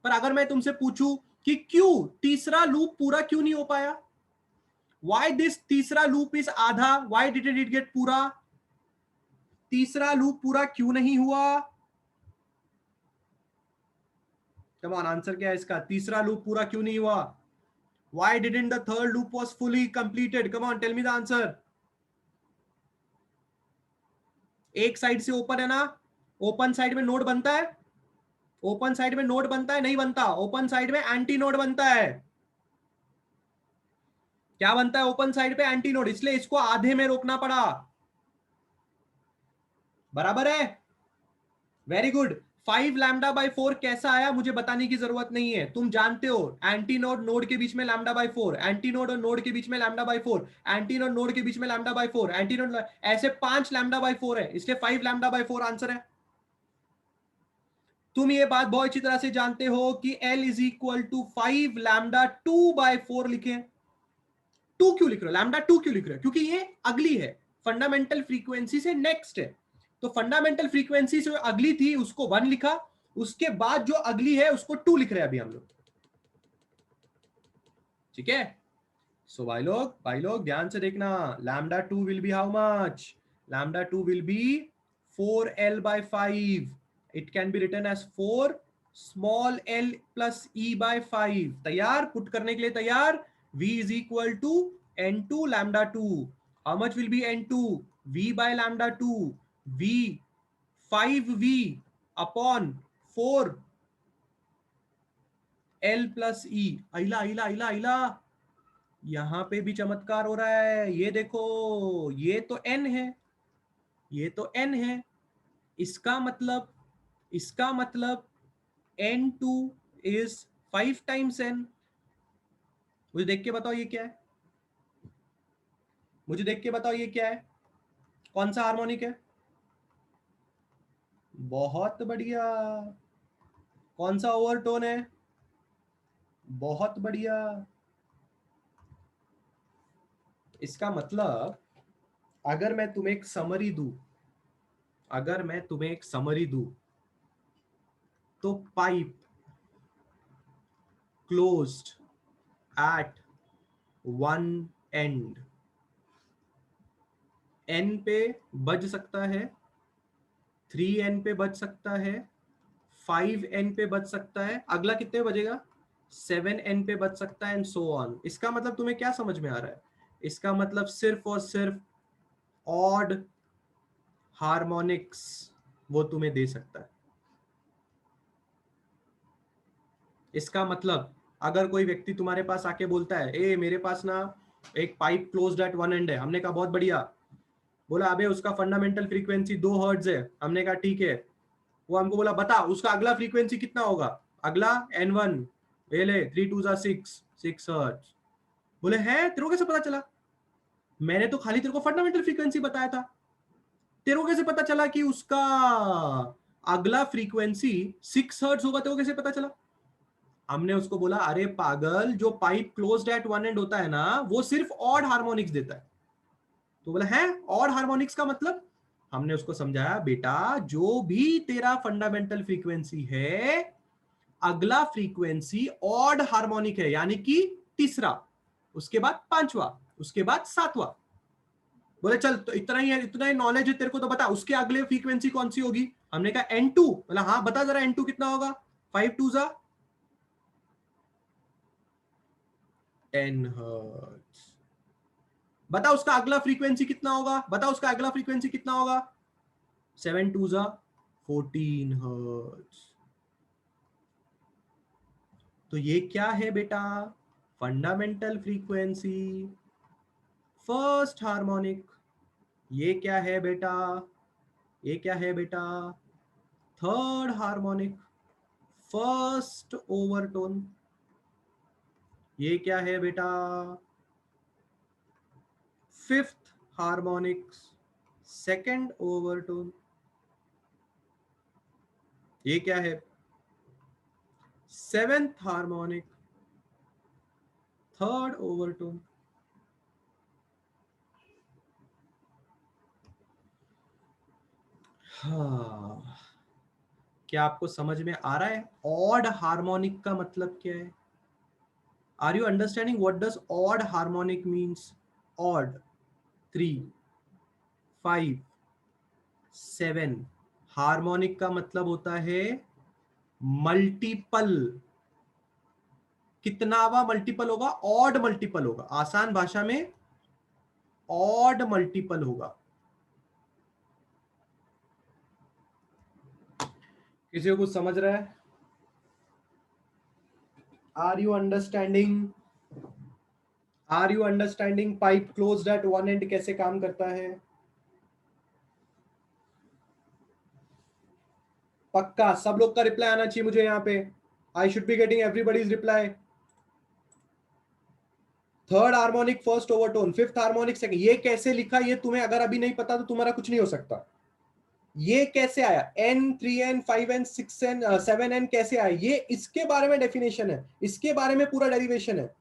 पर अगर मैं तुमसे पूछूं कि क्यों तीसरा लूप पूरा क्यों नहीं हो पाया, वाई दिस तीसरा लूप इज आधा, वाई डिड इट गेट पूरा, तीसरा लूप पूरा क्यों नहीं हुआ? कम ऑन, आंसर क्या है इसका? तीसरा लूप पूरा क्यों नहीं हुआ? Why didn't the third loop was fully completed? Come on, tell me the answer. एक साइड से ओपन है ना, ओपन साइड में नोड बनता है, ओपन साइड में नोड बनता है? नहीं बनता। ओपन साइड में एंटी नोड बनता है। क्या बनता है ओपन साइड पे? Anti node. इसलिए इसको आधे में रोकना पड़ा। बराबर है? Very good. 5 लैम्डा बाई 4 कैसा आया मुझे बताने की जरूरत नहीं है, तुम जानते हो। एंटी नोड नोड के बीच में लैम्डा बाई 4, एंटी नोड और नोड के बीच में lambda by 4, anti node node के बीच में लैम्डा बाई 4, एंटी नोड, ऐसे 5 लैम्डा बाई 4 है, इसलिए 5 लैम्डा बाई 4 आंसर है। तुम ये बात बहुत अच्छी तरह से जानते हो कि L is equal to 5 lambda 2 by 4 लिखे। टू क्यों लिख रहे हो? लैम्डा 2 क्यों लिख रहे हो? क्योंकि ये अगली है, फंडामेंटल फ्रीक्वेंसी से नेक्स्ट है। तो फंडामेंटल फ्रीक्वेंसी से अगली थी उसको 1 लिखा, उसके बाद जो अगली है उसको 2 लिख रहे हैं अभी हम लोग। ठीक है? सो भाई लोग ध्यान से देखना, lambda 2 will be how much? Lambda 2 will be 4L by 5. It can be written as 4 small l plus e by 5. तैयार? पुट करने के लिए तैयार? v is equal to n2 lambda 2. How much will be n2? v by lambda 2. v 5v upon 4 L plus ई। अला अला अला अला, यहां पे भी चमत्कार हो रहा है। ये देखो, ये तो n है, ये तो n है। इसका मतलब n2 इज 5 टाइम्स n। मुझे देख के बताओ ये क्या है, मुझे देख के बताओ ये क्या है, कौन सा हार्मोनिक है? बहुत बढ़िया। कौन सा ओवरटोन है? बहुत बढ़िया। इसका मतलब अगर मैं तुम्हें एक समरी दूं, अगर मैं तुम्हें एक समरी दूं, तो pipe closed at one and n पे बज सकता है, 3n पे बज सकता है, 5n पे बज सकता है, अगला कितने पे बजेगा? 7n पे बज सकता है, एंड सो ऑन। इसका मतलब तुम्हें क्या समझ में आ रहा है? इसका मतलब सिर्फ और सिर्फ ऑड हार्मोनिक्स वो तुम्हें दे सकता है। इसका मतलब अगर कोई व्यक्ति तुम्हारे पास आके बोलता है, ए मेरे पास ना एक pipe closed at one and है, हमने कहा बहुत बढ़िया। बोला अबे उसका फंडामेंटल फ्रीक्वेंसी 2 हर्ट्ज है, हमने कहा ठीक है। वो हमको बोला बता उसका अगला फ्रीक्वेंसी कितना होगा, अगला n1, ये ले 3 2 6 हर्ट्ज। बोले हैं, तेरे को कैसे पता चला? मैंने तो खाली तेरे को फंडामेंटल फ्रीक्वेंसी बताया था, तेरे को कैसे पता चला कि उसका अगला फ्रीक्वेंसी 6 हर्ट्ज होगा? तेरे को कैसे पता चला? हमने उसको बोला अरे पागल, जो pipe closed at one and होता है ना, वो सिर्फ ऑड हार्मोनिक्स देता है। तो बोला है ऑड हार्मोनिक्स का मतलब? हमने उसको समझाया बेटा, जो भी तेरा फंडामेंटल फ्रीक्वेंसी है, अगला फ्रीक्वेंसी ऑड हार्मोनिक है, यानी कि तीसरा, उसके बाद पांचवा, उसके बाद सातवां। बोले चल तो इतना ही है, इतना ही नॉलेज है तेरे को, तो बता उसके अगले फ्रीक्वेंसी कौन सी होगी? हमने कहा n2। बोला हाँ बता जरा n2 कितना होगा? 5 2 जा 10 हर्ट्ज। बता उसका अगला फ्रीक्वेंसी कितना होगा, बता उसका अगला फ्रीक्वेंसी कितना होगा? 7 2 जा 14 हर्ट्ज। तो ये क्या है बेटा? Fundamental frequency, first harmonic. ये क्या है बेटा? ये क्या है बेटा? Third harmonic, first overtone. ये क्या है बेटा? Fifth harmonic, second overtone. ये क्या है? Seventh harmonic, third overtone. हाँ, क्या आपको समझ में आ रहा है ऑड हार्मोनिक का मतलब क्या है? Are you understanding what does odd harmonic means? Odd 3 5 7। Harmonic का मतलब होता है मल्टीपल। कितनावा मल्टीपल होगा? ऑड मल्टीपल होगा, आसान भाषा में ऑड मल्टीपल होगा। किसी को कुछ समझ रहा है? Are you understanding? Are you understanding pipe closed at one end कैसे काम करता है? पक्का सब लोग का रिप्लाई आना चाहिए मुझे यहाँ पे। I should be getting everybody's reply. Third harmonic first overtone, fifth harmonic second. ये कैसे लिखा, ये तुम्हें अगर अभी नहीं पता तो तुम्हारा कुछ नहीं हो सकता। ये कैसे आया? n 3n 5n 6n 7n कैसे आया? ये इसके बारे में डेफिनेशन है, इसके बारे में पूरा डेरिवेशन है।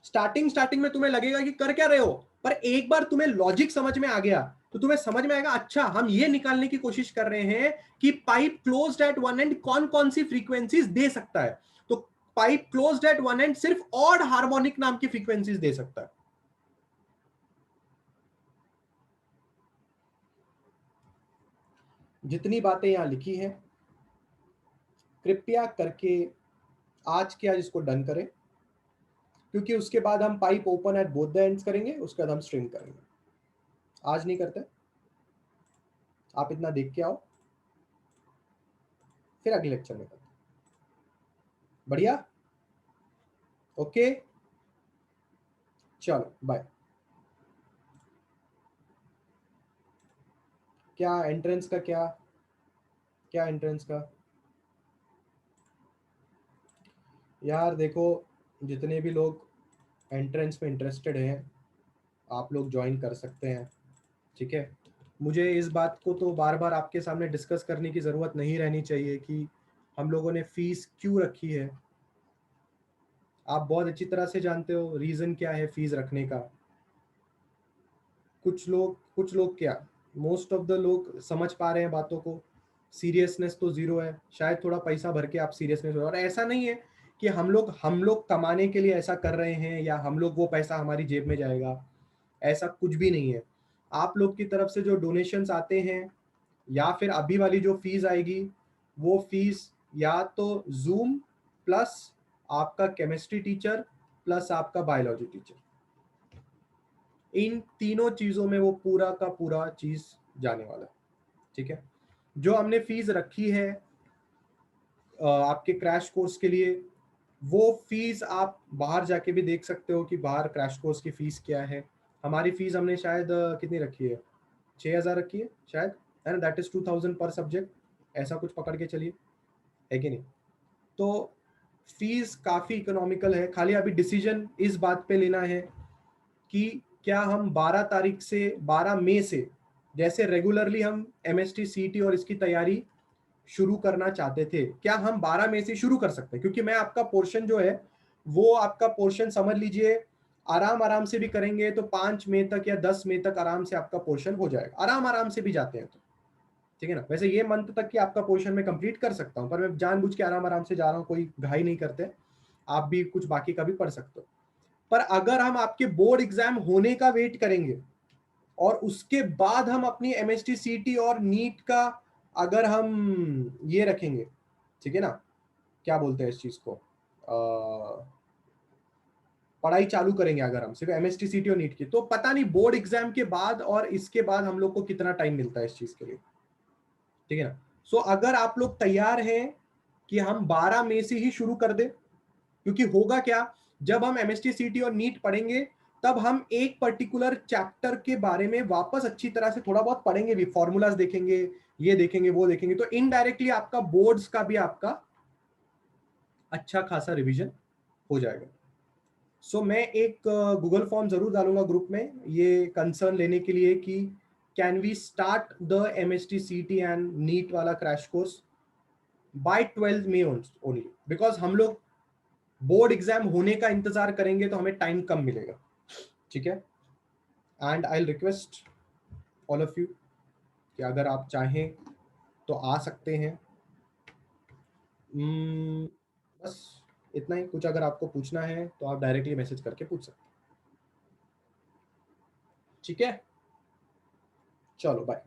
स्टार्टिंग में तुम्हें लगेगा कि कर क्या रहे हो, पर एक बार तुम्हें लॉजिक समझ में आ गया तो तुम्हें समझ में आएगा, अच्छा हम ये निकालने की कोशिश कर रहे हैं कि pipe closed at one and कौन कौन सी फ्रीक्वेंसीज दे सकता है। तो pipe closed at one and सिर्फ ऑड हार्मोनिक नाम की फ्रीक्वेंसीज दे सकता है। जितनी बातें यहां लिखी हैं, कृपया करके आज के आज इसको डन करें, क्योंकि उसके बाद हम pipe open at both the ends करेंगे, उसके बाद हम स्ट्रिंग करेंगे। आज नहीं करते, आप इतना देख के आओ। फिर अगले लेक्चर में करते हैं। बढ़िया, ओके, चलो बाय। क्या एंट्रेंस का, क्या क्या एंट्रेंस का? यार देखो, जितने भी लोग एंट्रेंस में इंटरेस्टेड हैं आप लोग ज्वाइन कर सकते हैं, ठीक है। मुझे इस बात को तो बार बार आपके सामने डिस्कस करने की ज़रूरत नहीं रहनी चाहिए कि हम लोगों ने फीस क्यों रखी है। आप बहुत अच्छी तरह से जानते हो रीज़न क्या है फीस रखने का। कुछ लोग क्या, मोस्ट ऑफ द लोग समझ पा रहे हैं बातों को, सीरियसनेस तो ज़ीरो है। शायद थोड़ा पैसा भर के आप सीरियसनेस हो, और ऐसा नहीं है कि हम लोग कमाने के लिए ऐसा कर रहे हैं या हम लोग वो पैसा हमारी जेब में जाएगा, ऐसा कुछ भी नहीं है। आप लोग की तरफ से जो डोनेशंस आते हैं या फिर अभी वाली जो फीस आएगी, वो फीस या तो जूम प्लस आपका केमिस्ट्री टीचर प्लस आपका बायोलॉजी टीचर, इन तीनों चीजों में वो पूरा का पूरा चीज जाने वाला है, ठीक है। जो हमने फीस रखी है आपके क्रैश कोर्स के लिए, वो फीस आप बाहर जाके भी देख सकते हो कि बाहर क्रैश कोर्स की फीस क्या है। हमारी फीस हमने शायद कितनी रखी है, 6,000 रखी है शायद, है ना, दैट इज 2,000 पर सब्जेक्ट, ऐसा कुछ पकड़ के चलिए, है कि नहीं। तो फीस काफ़ी इकोनॉमिकल है। खाली अभी डिसीजन इस बात पे लेना है कि क्या हम 12 तारीख से 12 मई से, जैसे रेगुलरली हम एमएसटी सीटी और इसकी तैयारी शुरू करना चाहते थे, क्या हम 12 मई से शुरू कर सकते हैं? क्योंकि मैं आपका पोर्शन जो है वो आपका पोर्शन समझ लीजिए, आराम आराम से भी करेंगे तो 5 मई तक या 10 मई तक आराम से आपका पोर्शन हो जाएगा, आराम आराम से भी जाते हैं तो, ठीक है ना। वैसे ये मंथ तक की आपका पोर्शन में कंप्लीट कर सकता हूँ, पर मैं जानबूझ के आराम आराम से जा रहा हूँ, कोई घाई नहीं करते। आप भी कुछ बाकी का भी पढ़ सकते हो। पर अगर हम आपके बोर्ड एग्जाम होने का वेट करेंगे और उसके बाद हम अपनी एमएसटी सीटी और नीट का अगर हम ये रखेंगे, ठीक है ना, क्या बोलते हैं इस चीज को, पढ़ाई चालू करेंगे अगर हम सिर्फ एमएसटी सीटी और नीट की, तो पता नहीं बोर्ड एग्जाम के बाद और इसके बाद हम लोग को कितना टाइम मिलता है इस चीज के लिए, ठीक है ना। सो अगर आप लोग तैयार हैं कि हम 12 मई से ही शुरू कर दें, क्योंकि होगा क्या, जब हम एमएसटी सीटी और नीट पढ़ेंगे तब हम एक पर्टिकुलर चैप्टर के बारे में वापस अच्छी तरह से थोड़ा बहुत पढ़ेंगे भी, फॉर्मूलाज देखेंगे, ये देखेंगे वो देखेंगे, तो इनडायरेक्टली आपका बोर्ड्स का भी आपका अच्छा खासा रिवीजन हो जाएगा। सो मैं एक गूगल फॉर्म जरूर डालूंगा ग्रुप में ये कंसर्न लेने के लिए कि can we start the MST CT and NEET वाला crash course by 12 May only, because हम लोग बोर्ड एग्जाम होने का इंतजार करेंगे तो हमें टाइम कम मिलेगा, ठीक है। And I request all of you कि अगर आप चाहें तो आ सकते हैं। बस इतना ही। कुछ अगर आपको पूछना है तो आप डायरेक्टली मैसेज करके पूछ सकते हैं, ठीक है। चलो बाय।